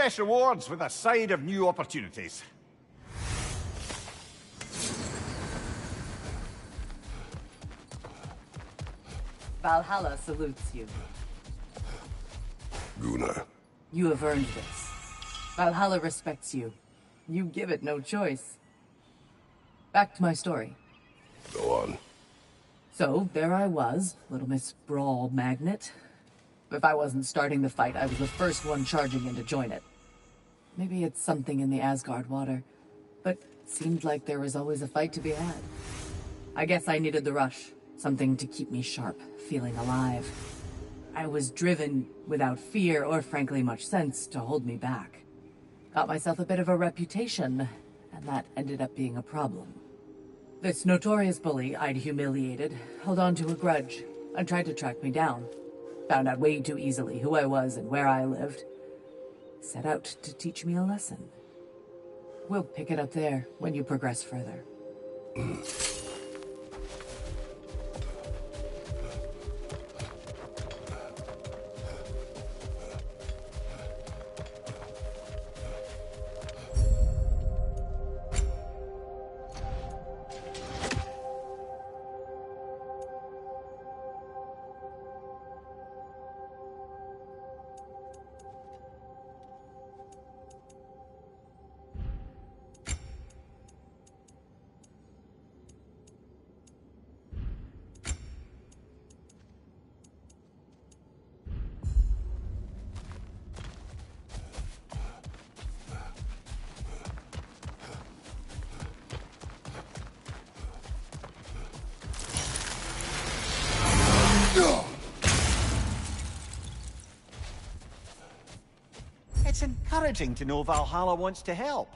Fresh rewards with a side of new opportunities. Valhalla salutes you. Gunnar. You have earned this. Valhalla respects you. You give it no choice. Back to my story. Go on. So, there I was, Little Miss Brawl Magnet. If I wasn't starting the fight, I was the first one charging in to join it. Maybe it's something in the Asgard water, but seemed like there was always a fight to be had. I guess I needed the rush, something to keep me sharp, feeling alive. I was driven without fear or frankly much sense to hold me back. Got myself a bit of a reputation, and that ended up being a problem. This notorious bully I'd humiliated held on to a grudge and tried to track me down. Found out way too easily who I was and where I lived. Set out to teach me a lesson. We'll pick it up there when you progress further. encouraging to know Valhalla wants to help.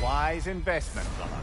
Wise investment, brother.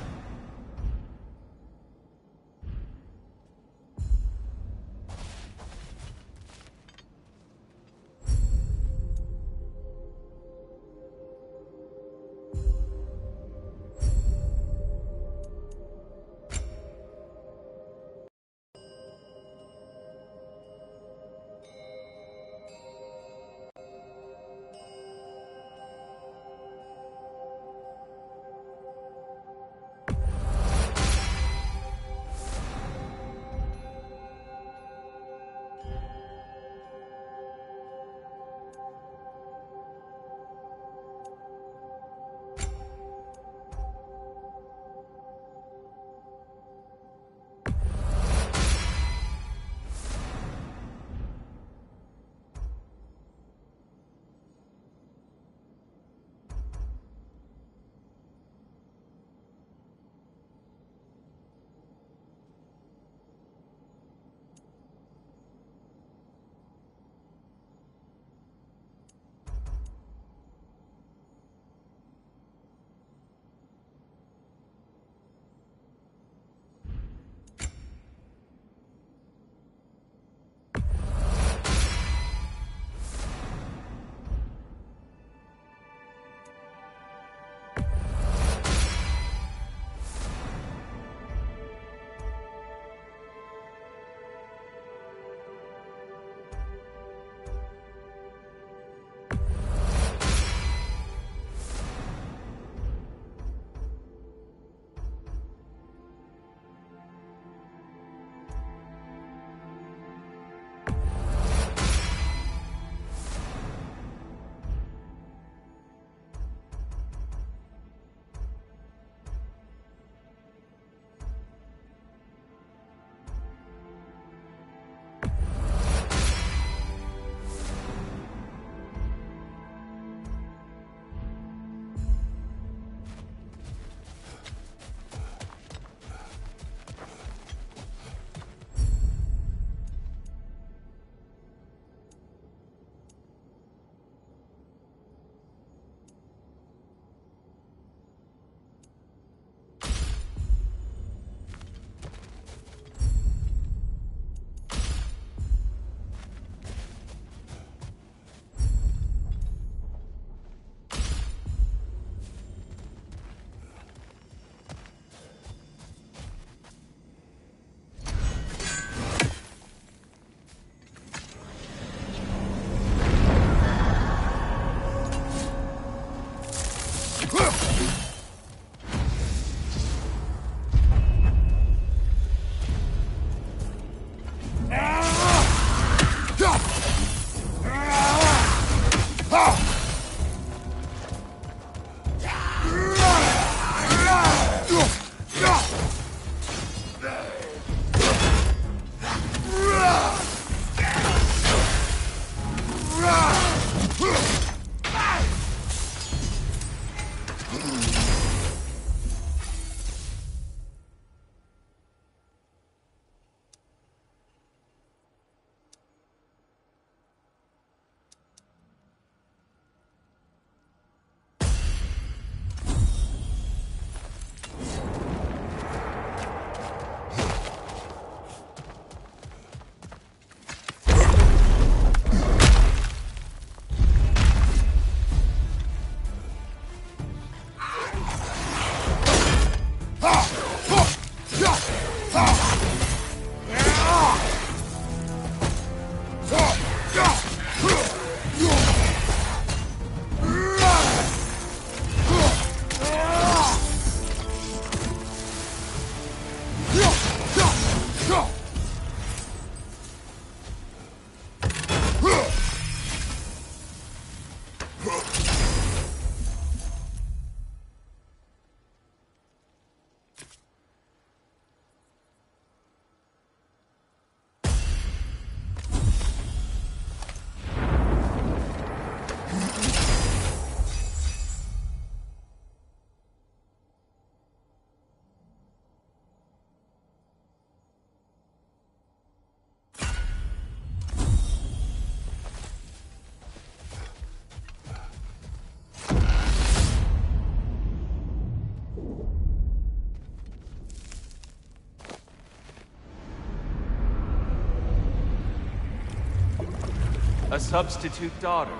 A substitute daughter.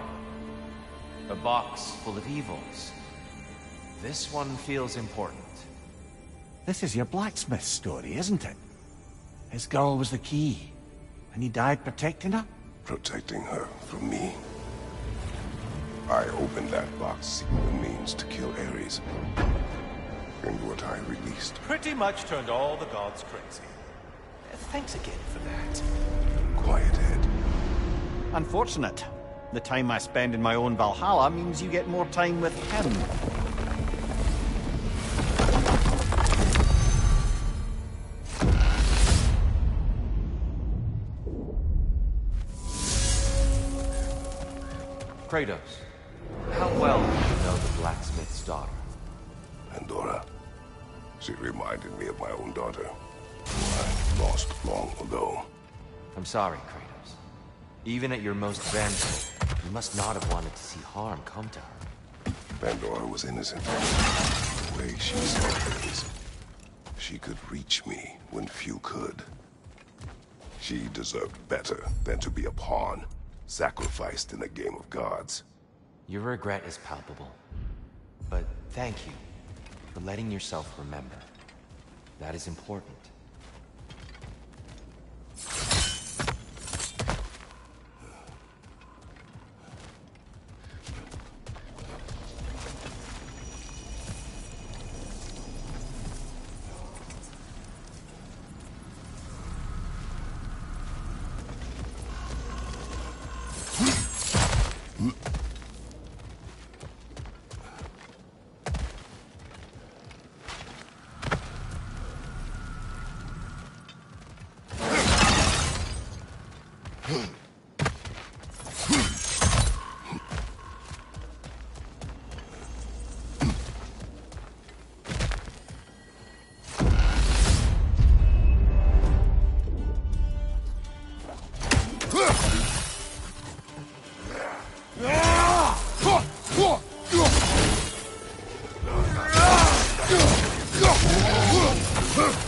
A box full of evils. This one feels important. This is your blacksmith story, isn't it? His girl was the key, and he died protecting her? Protecting her from me. I opened that box seeking the means to kill Ares. And what I released. Pretty much turned all the gods crazy. Thanks again for that. Quiet head. Unfortunate. The time I spend in my own Valhalla means you get more time with him. Kratos, how well do you know the blacksmith's daughter? Pandora. She reminded me of my own daughter, who I lost long ago. I'm sorry, Kratos. Even at your most vengeful, you must not have wanted to see harm come to her. Pandora was innocent. The way she saw things. She could reach me when few could. She deserved better than to be a pawn, sacrificed in a game of gods. Your regret is palpable. But thank you for letting yourself remember. That is important.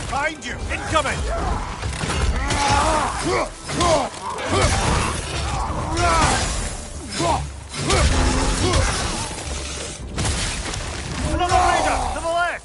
Behind you! Incoming! Another raider! To the left!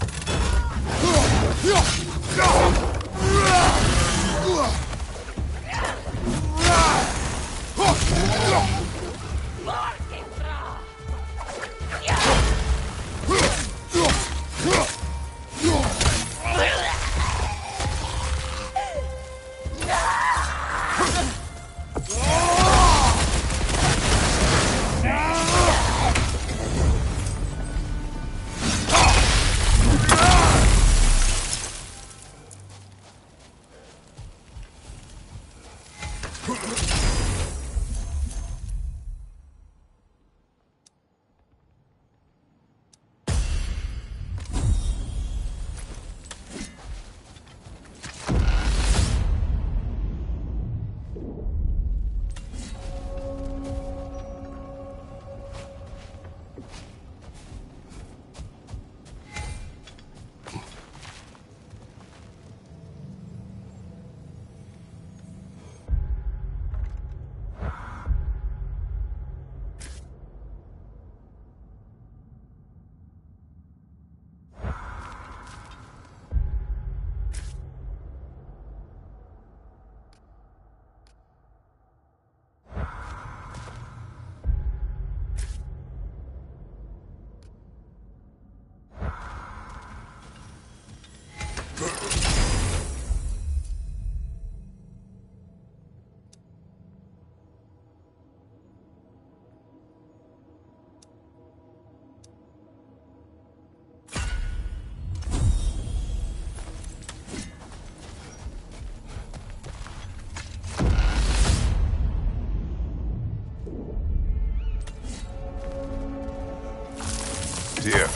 Dear,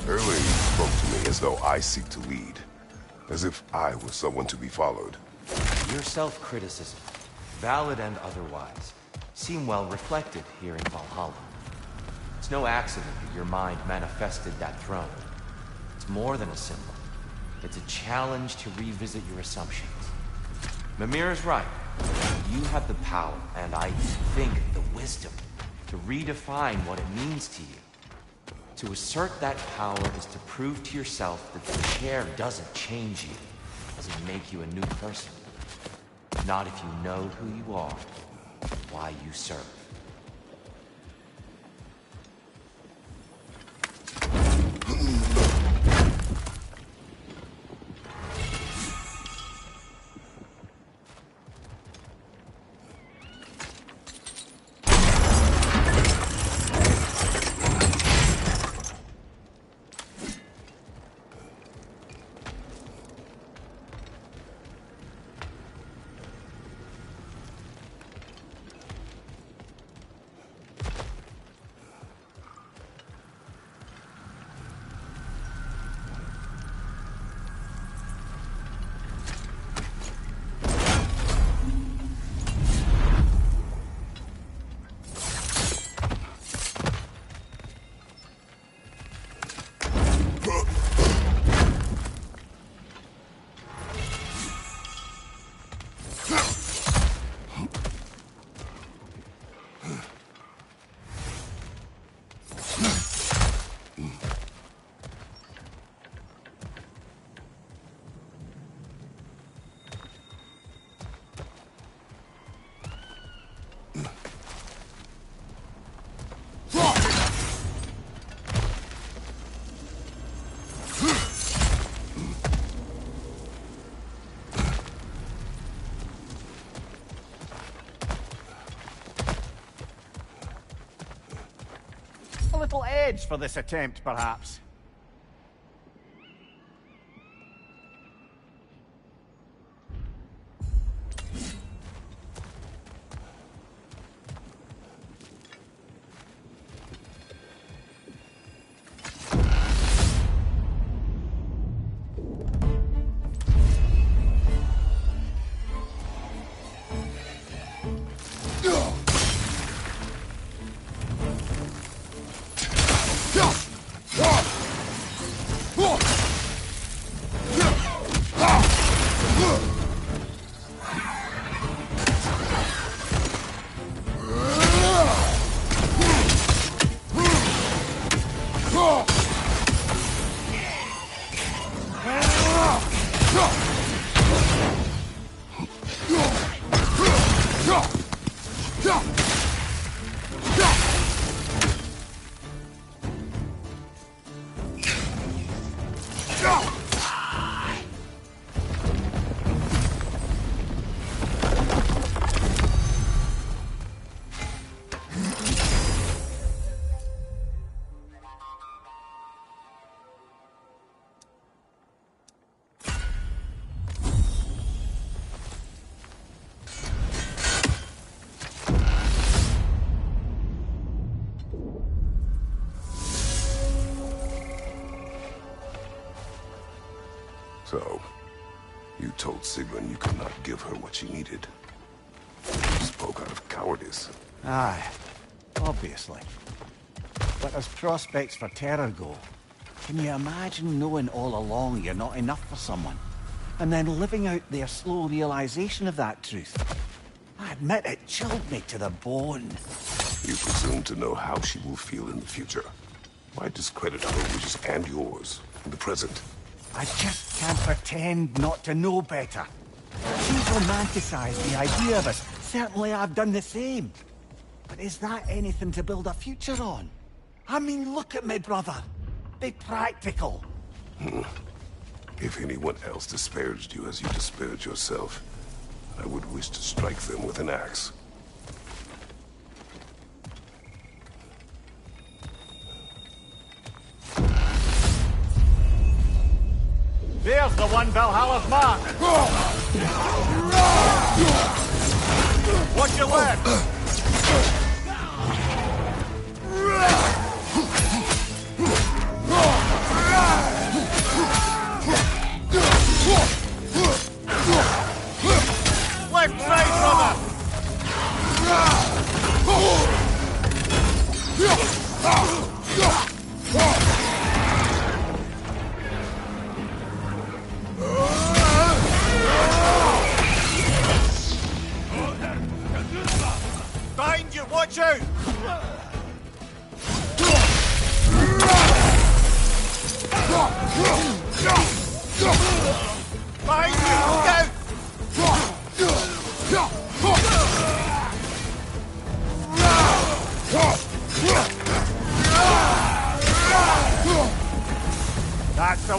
earlier you spoke to me as though I seek to lead. As if I was someone to be followed. Your self-criticism, valid and otherwise, seem well reflected here in Valhalla. It's no accident that your mind manifested that throne. It's more than a symbol. It's a challenge to revisit your assumptions. Mimir's right. You have the power, and I think the wisdom, to redefine what it means to you. To assert that power is to prove to yourself that the chair doesn't change you, doesn't make you a new person. Not if you know who you are, why you serve. A little edge for this attempt, perhaps. So, you told Sigrun you could not give her what she needed. You spoke out of cowardice. Aye, obviously. But as prospects for terror go, can you imagine knowing all along you're not enough for someone, and then living out their slow realization of that truth? I admit it chilled me to the bone. You presume to know how she will feel in the future. Why discredit her wishes and yours in the present? I just can't pretend not to know better. She's romanticized the idea of us. Certainly I've done the same. But is that anything to build a future on? I mean, look at me, brother. Be practical. If anyone else disparaged you as you disparaged yourself, I would wish to strike them with an axe. There's the one Valhalla's mark! Watch your left! Left side, brother!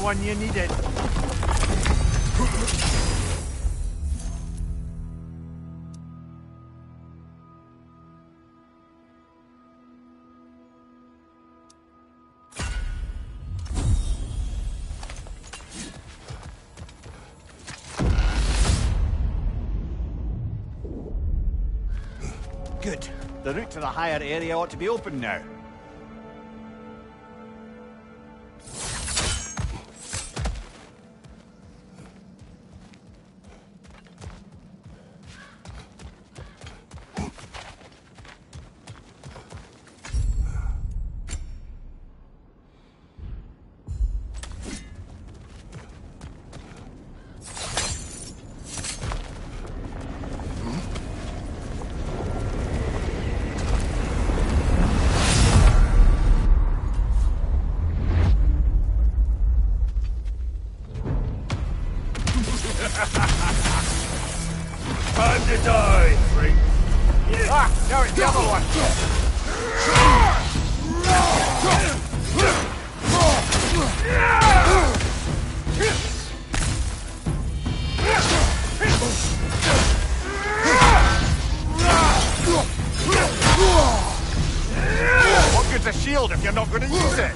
one you needed. Good. The route to the higher area ought to be open now. Time to die, freak! Ah, now it's the other one! What good's a shield if you're not going to use it?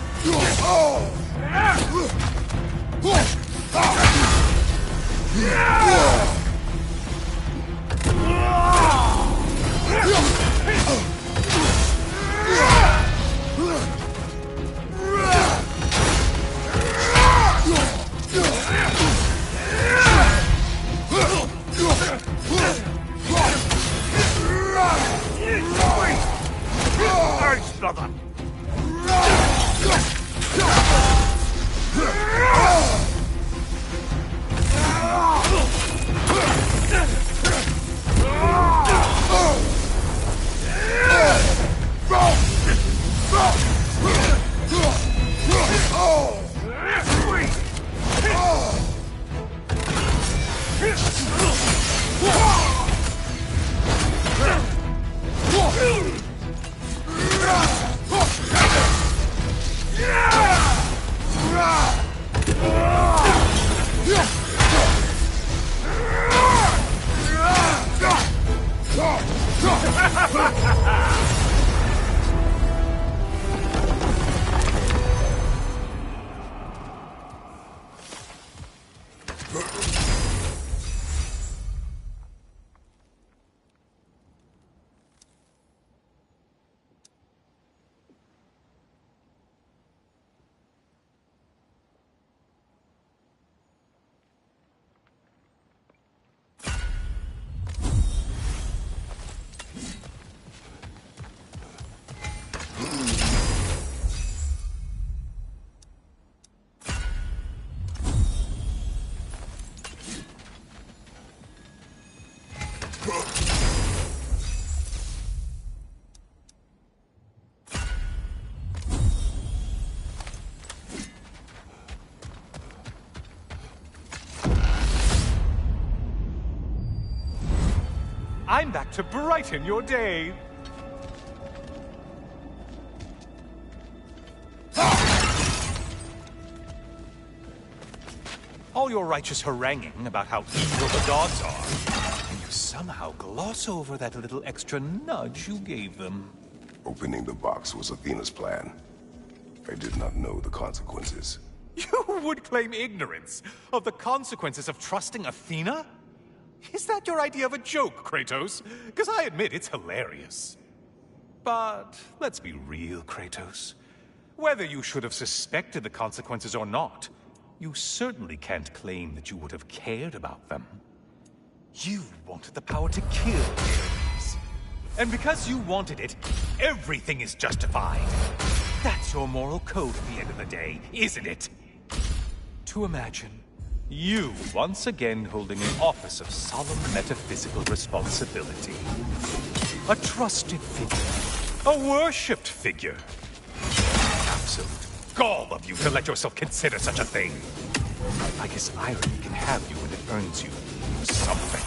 Nice, brother! I'm back to brighten your day. All your righteous haranguing about how evil the gods are, and you somehow gloss over that little extra nudge you gave them. Opening the box was Athena's plan. I did not know the consequences. You would claim ignorance of the consequences of trusting Athena? Is that your idea of a joke, Kratos? Because I admit it's hilarious. But let's be real, Kratos. Whether you should have suspected the consequences or not, you certainly can't claim that you would have cared about them. You wanted the power to kill Ares. And because you wanted it, everything is justified. That's your moral code at the end of the day, isn't it? To imagine you once again holding an office of solemn metaphysical responsibility. A trusted figure. A worshipped figure. Absolute gall of you to let yourself consider such a thing. I guess irony can have you when it earns you something.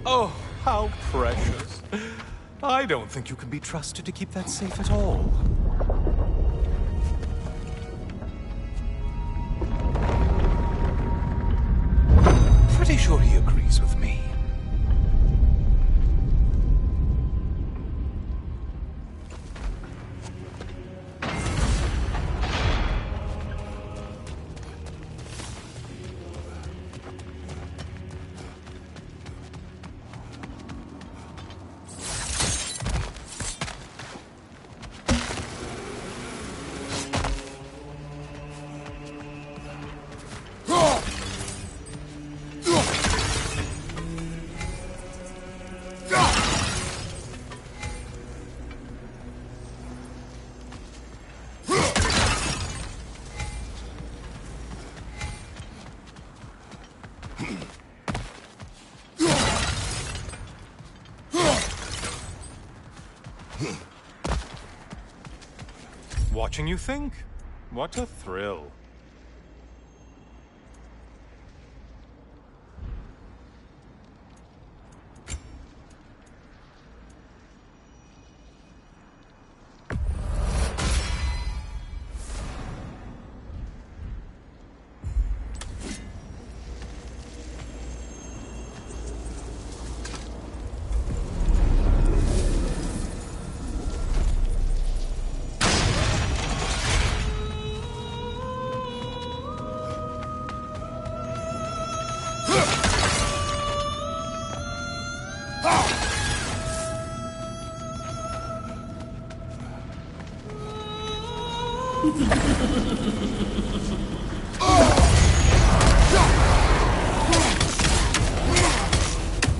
Oh, how precious. I don't think you can be trusted to keep that safe at all. Pretty sure he agrees with me. Watching you think? What a thrill.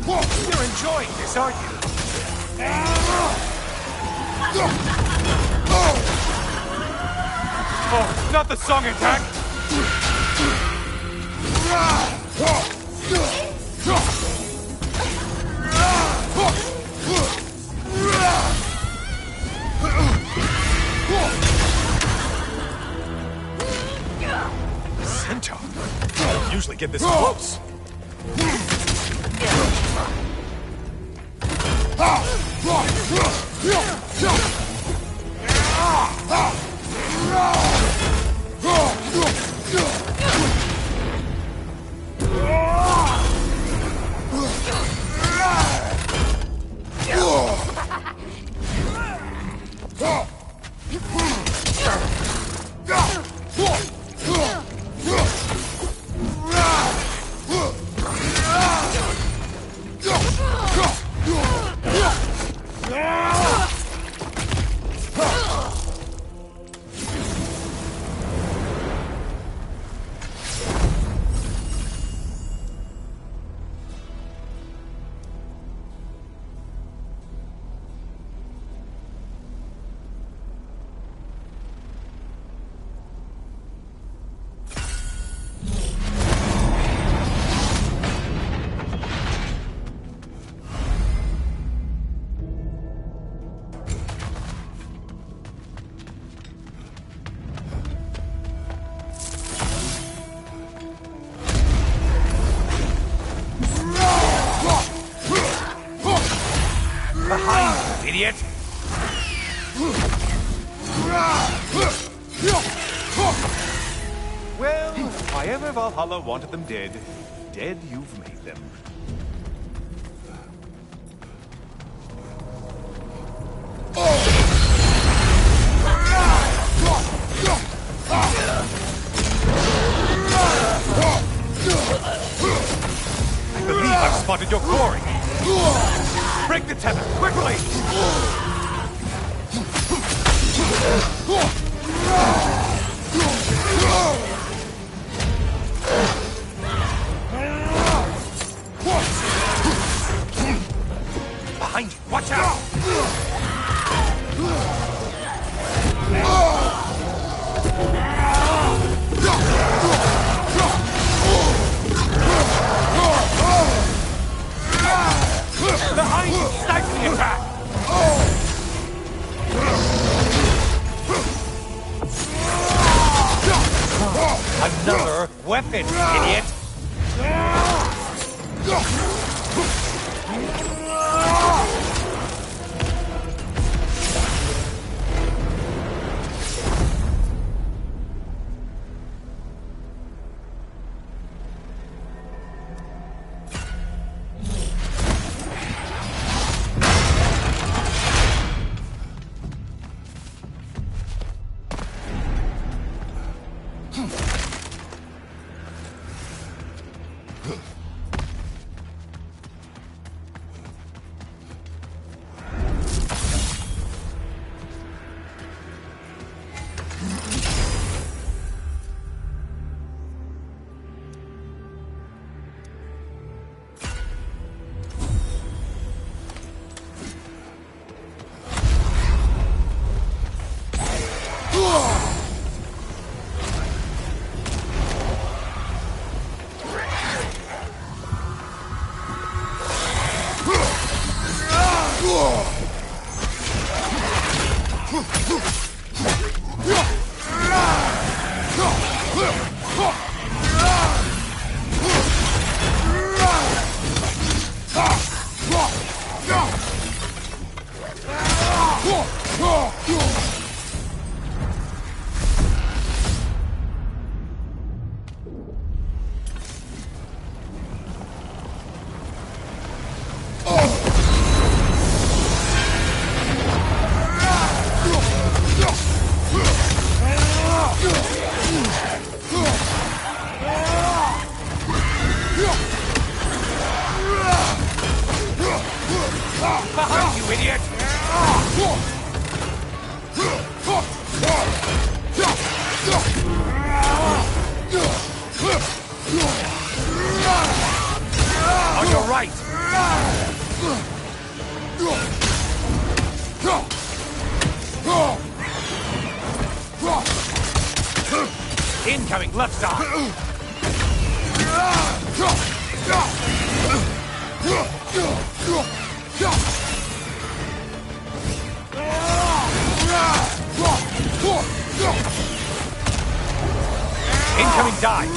You're enjoying this, aren't you? Oh, not the song attack! Centaur? I don't usually get this close. Behind you, idiot! Well, if I ever Valhalla wanted them dead, dead you've made them. I believe I've spotted your quarry. Break the tether, quickly! Behind you, watch out! Behind you, sniper! weapon, idiot! Behind you, idiot! On your right! Incoming left side! Incoming dive!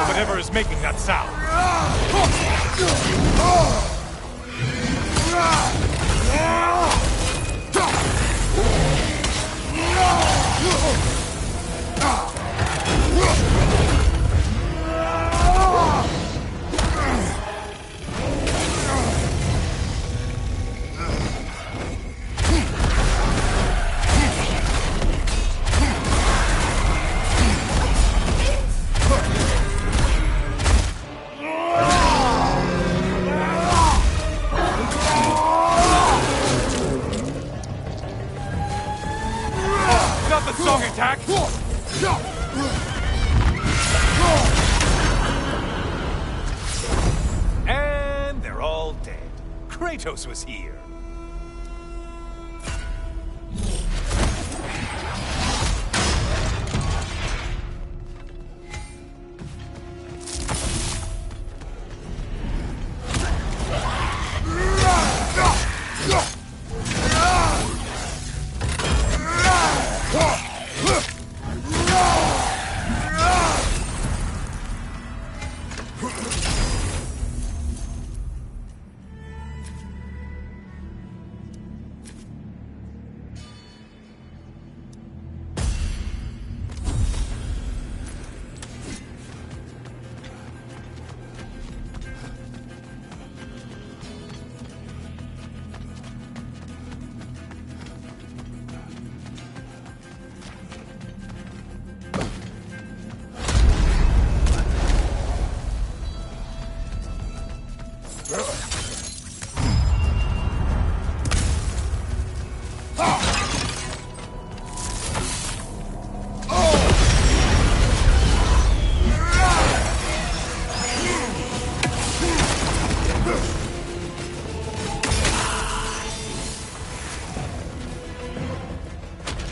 Whatever is making that sound. Song attack! And they're all dead. Kratos was here.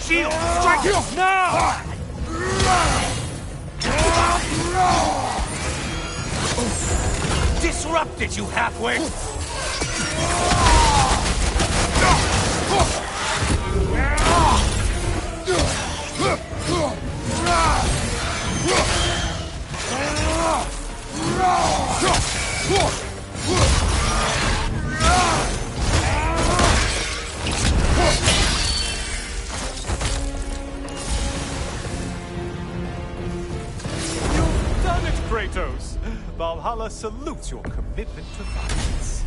shield! Strike it now! Disrupt it, you halfwit! You've done it, Kratos! Valhalla salutes your commitment to violence.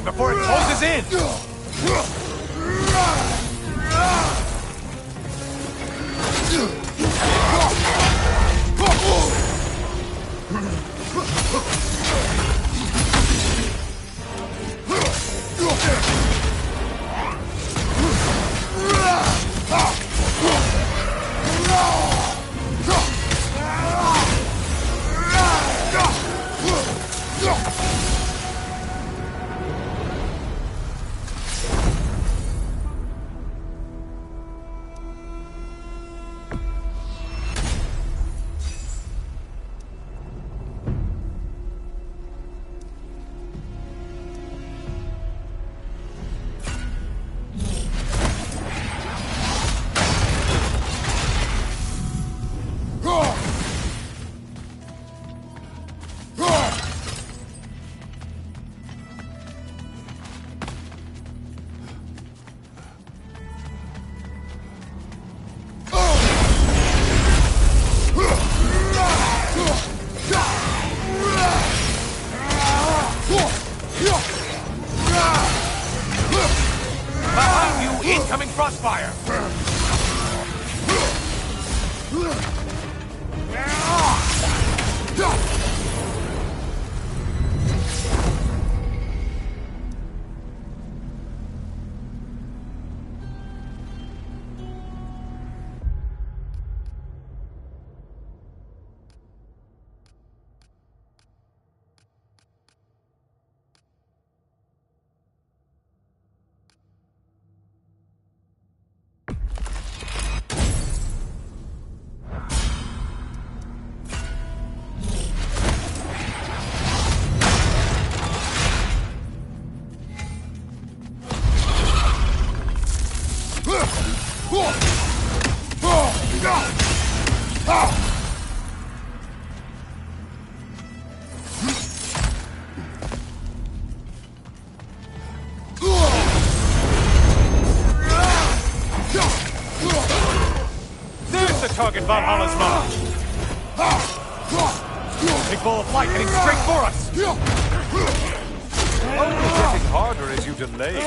Before it closes in! Behind you, incoming crossfire! There's the target Valhalla's mark! Big ball of light heading straight for us! Only getting harder as you delay.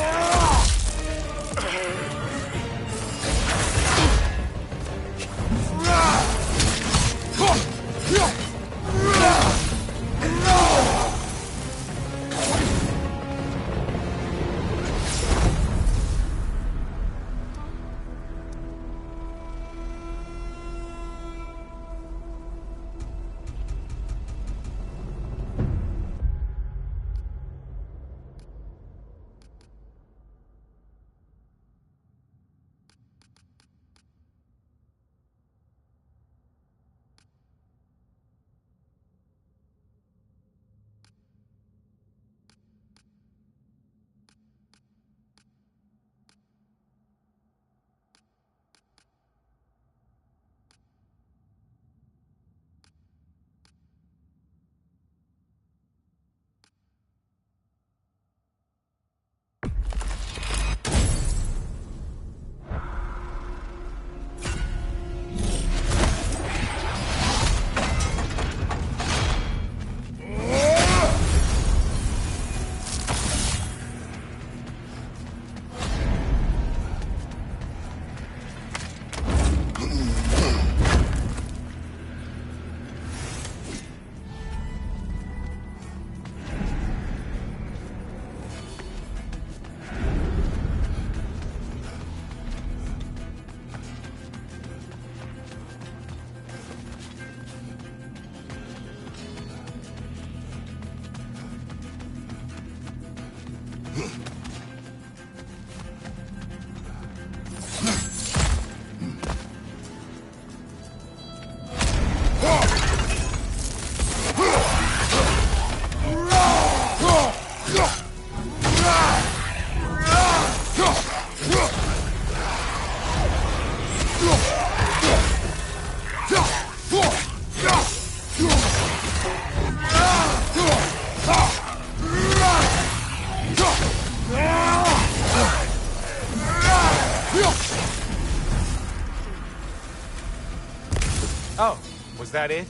Oh, was that it?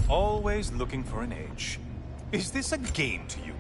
Always looking for an edge. Is this a game to you?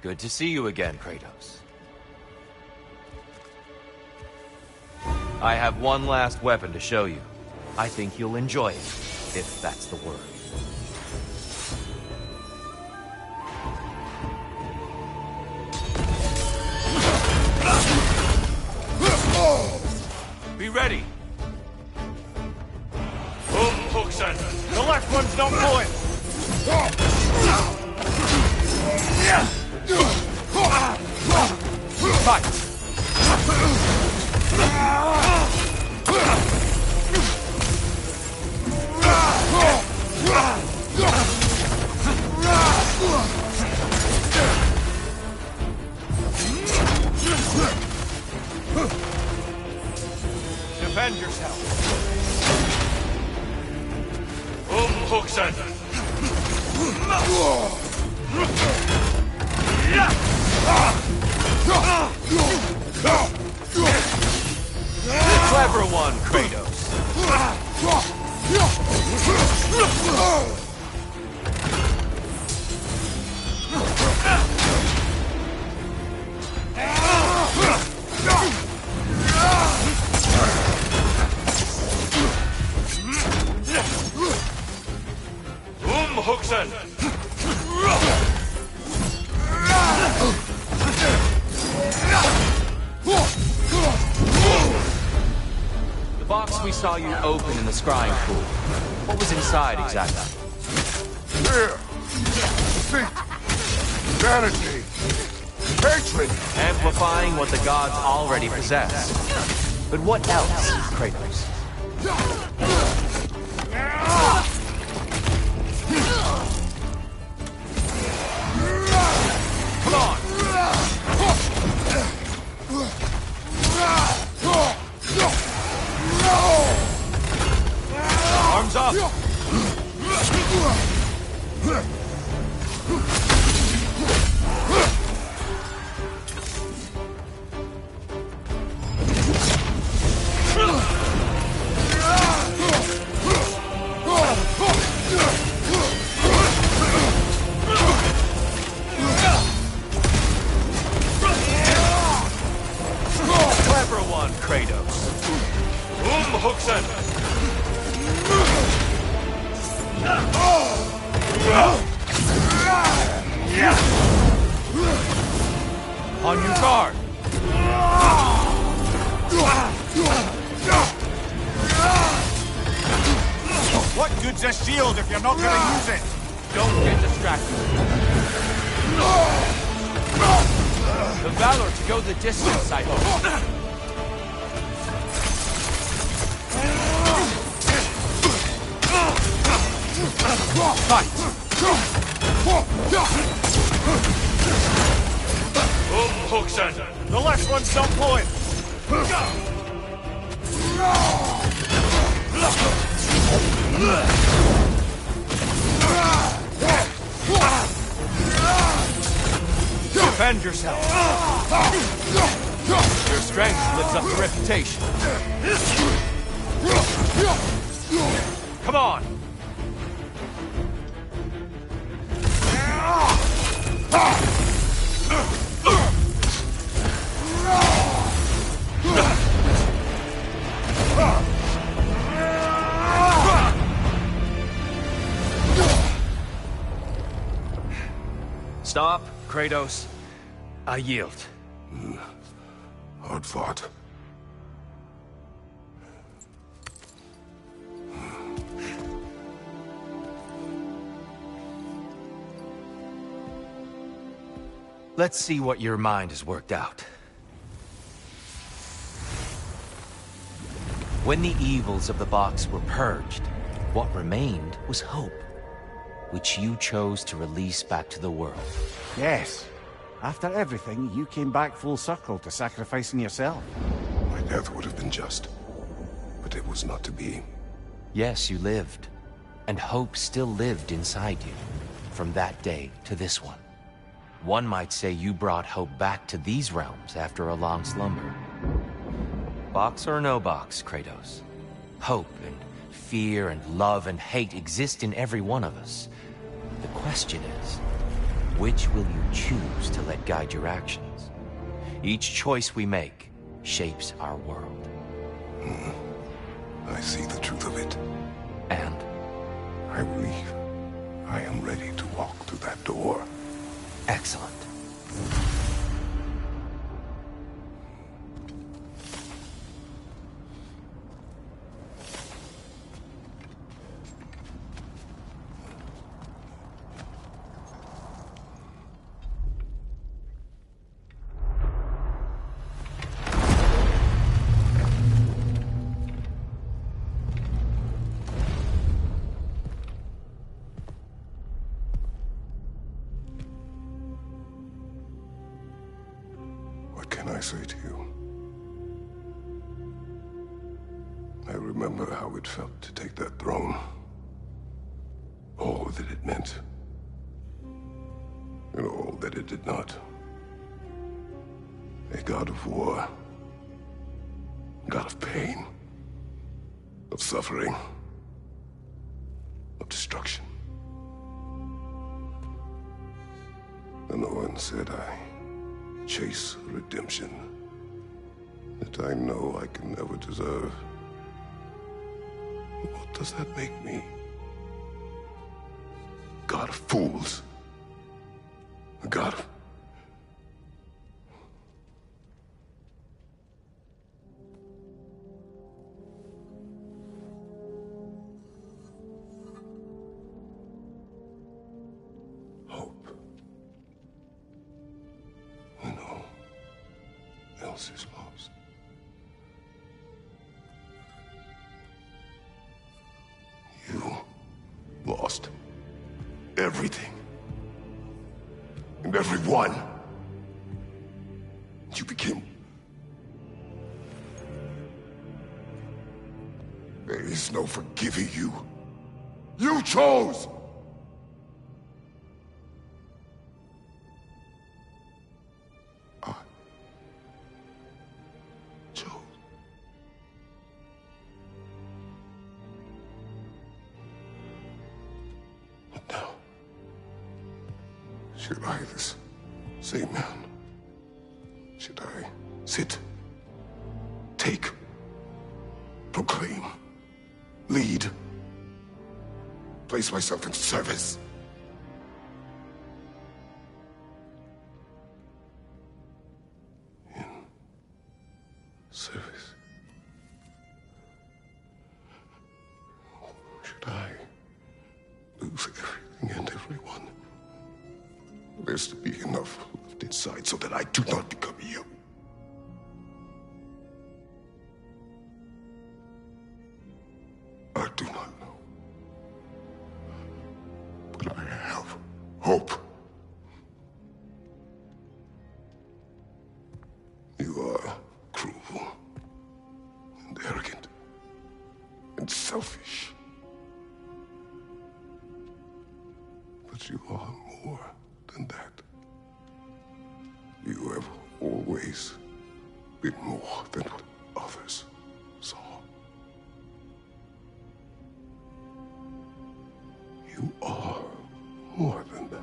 Good to see you again, Kratos. I have one last weapon to show you. I think you'll enjoy it, if that's the word. Be ready! Hookson! The left one's not pulling! Fight! Defend yourself! Hookson! Clever one, Kratos. Hookson! The box we saw you open in the scrying pool. What was inside exactly? Fear, deceit, vanity, hatred. Amplifying what the gods already possess. But what else, Kratos? Clever one, Kratos. Huxen! On your guard! What good's a shield if you're not gonna use it? Don't get distracted. The valor to go the distance, I hope. Fight! Huxen! The last one's some point. Defend yourself! Your strength lives up to reputation. Come on! Stop, Kratos. I yield. Hard fought. Let's see what your mind has worked out. When the evils of the box were purged, what remained was hope, which you chose to release back to the world. Yes. After everything, you came back full circle to sacrificing yourself. My death would have been just, but it was not to be. Yes, you lived, and hope still lived inside you, from that day to this one. One might say you brought hope back to these realms after a long slumber. Box or no box, Kratos. Hope and fear and love and hate exist in every one of us. The question is, which will you choose to let guide your actions? Each choice we make shapes our world. I see the truth of it. And? I believe I am ready to walk through that door. Excellent. What can I say to you? I remember how it felt to take that throne. All that it meant. And all that it did not. A god of war. A god of pain. Of suffering. Of destruction. And Owen said I chase redemption that I know I can never deserve. What does that make me? God of fools. A god of... hope. When all else is lost. You lost everything. And everyone. You became... There is no forgiving you. You chose! Should I, this same man, should I sit, take, proclaim, lead, place myself into service? In service? Should I lose everything and everyone? There's to be enough left inside so that I do not become you. I do not know. But I have hope. You are cruel and arrogant and selfish. But you are more than that. You have always been more than what others saw. You are more than that.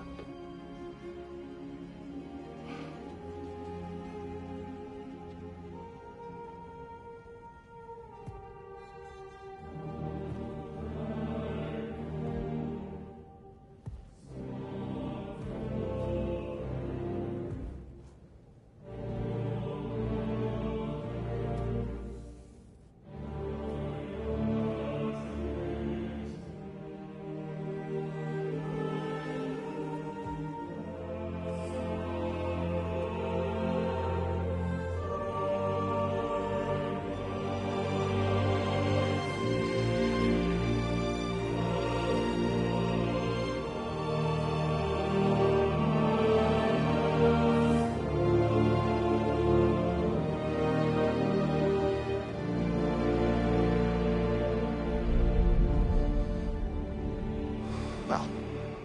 Well,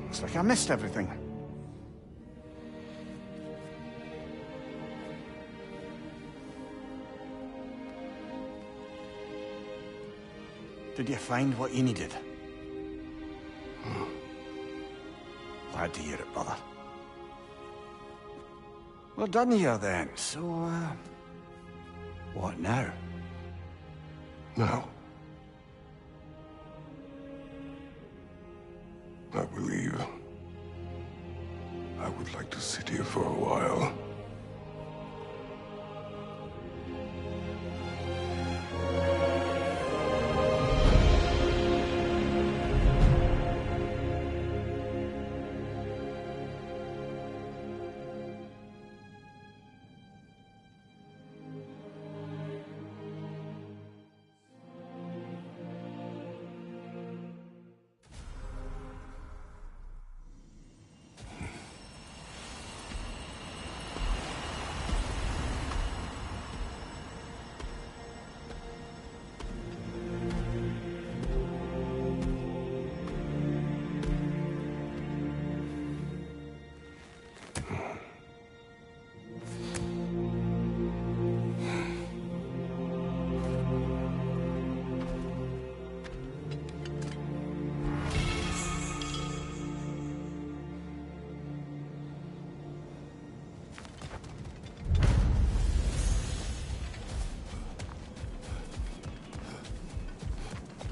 looks like I missed everything. Did you find what you needed? Glad to hear it, brother. We're done here then, so, what now? Now, I believe I would like to sit here for a while.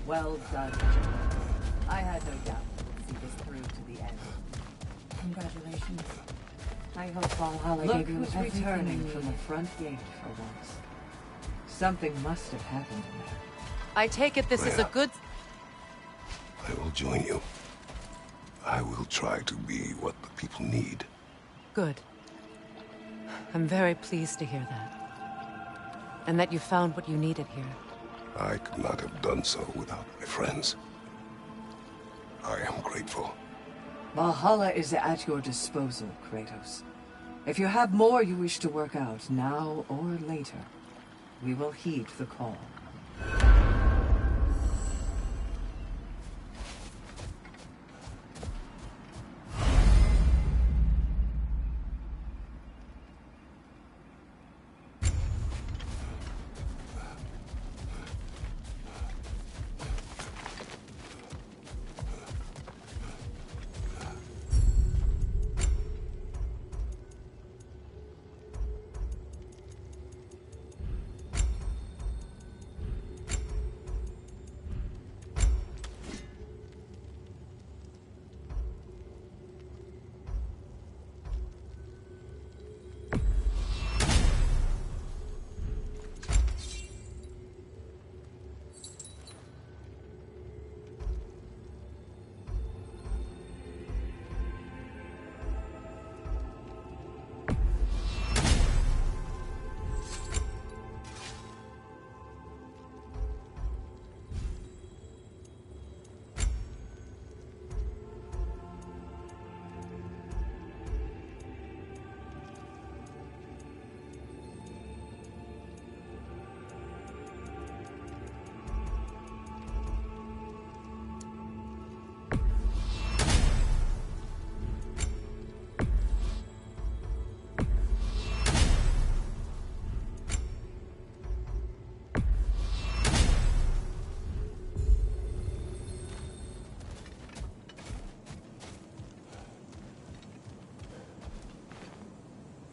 Well done. I had no doubt you'd see this through to the end. Congratulations. I hope Valhalla Look gave you who's everything returning you from the needed. front gate for once. Something must have happened in there. I take it this is a good... I will join you. I will try to be what the people need. Good. I'm very pleased to hear that. And that you found what you needed here. I could not have done so without my friends. I am grateful. Valhalla is at your disposal, Kratos. If you have more you wish to work out, now or later, we will heed the call.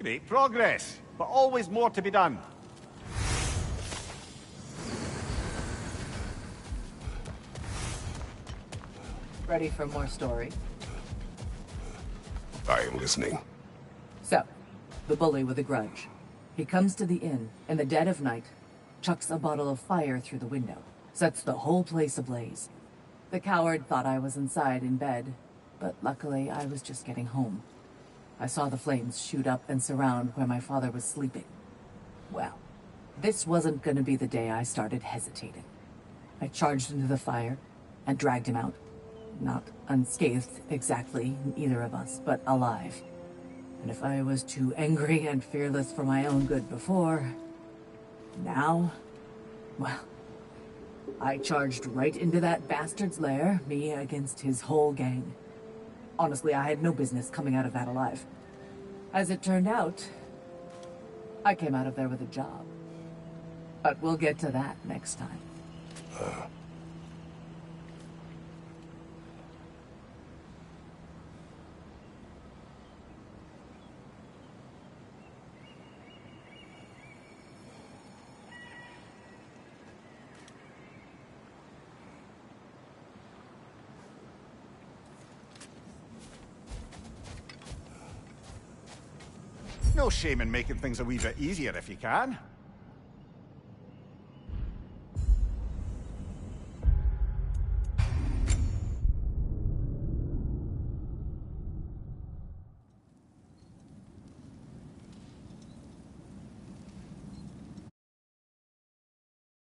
Great progress, but always more to be done. Ready for more story? I am listening. So, the bully with a grudge. He comes to the inn in the dead of night, chucks a bottle of fire through the window, sets the whole place ablaze. The coward thought I was inside in bed, but luckily I was just getting home. I saw the flames shoot up and surround where my father was sleeping. Well, this wasn't going to be the day I started hesitating. I charged into the fire and dragged him out. Not unscathed exactly, either of us, but alive. And if I was too angry and fearless for my own good before, now, well, I charged right into that bastard's lair, me against his whole gang. Honestly, I had no business coming out of that alive. As it turned out, I came out of there with a job. But we'll get to that next time. No shame in making things a wee bit easier if you can.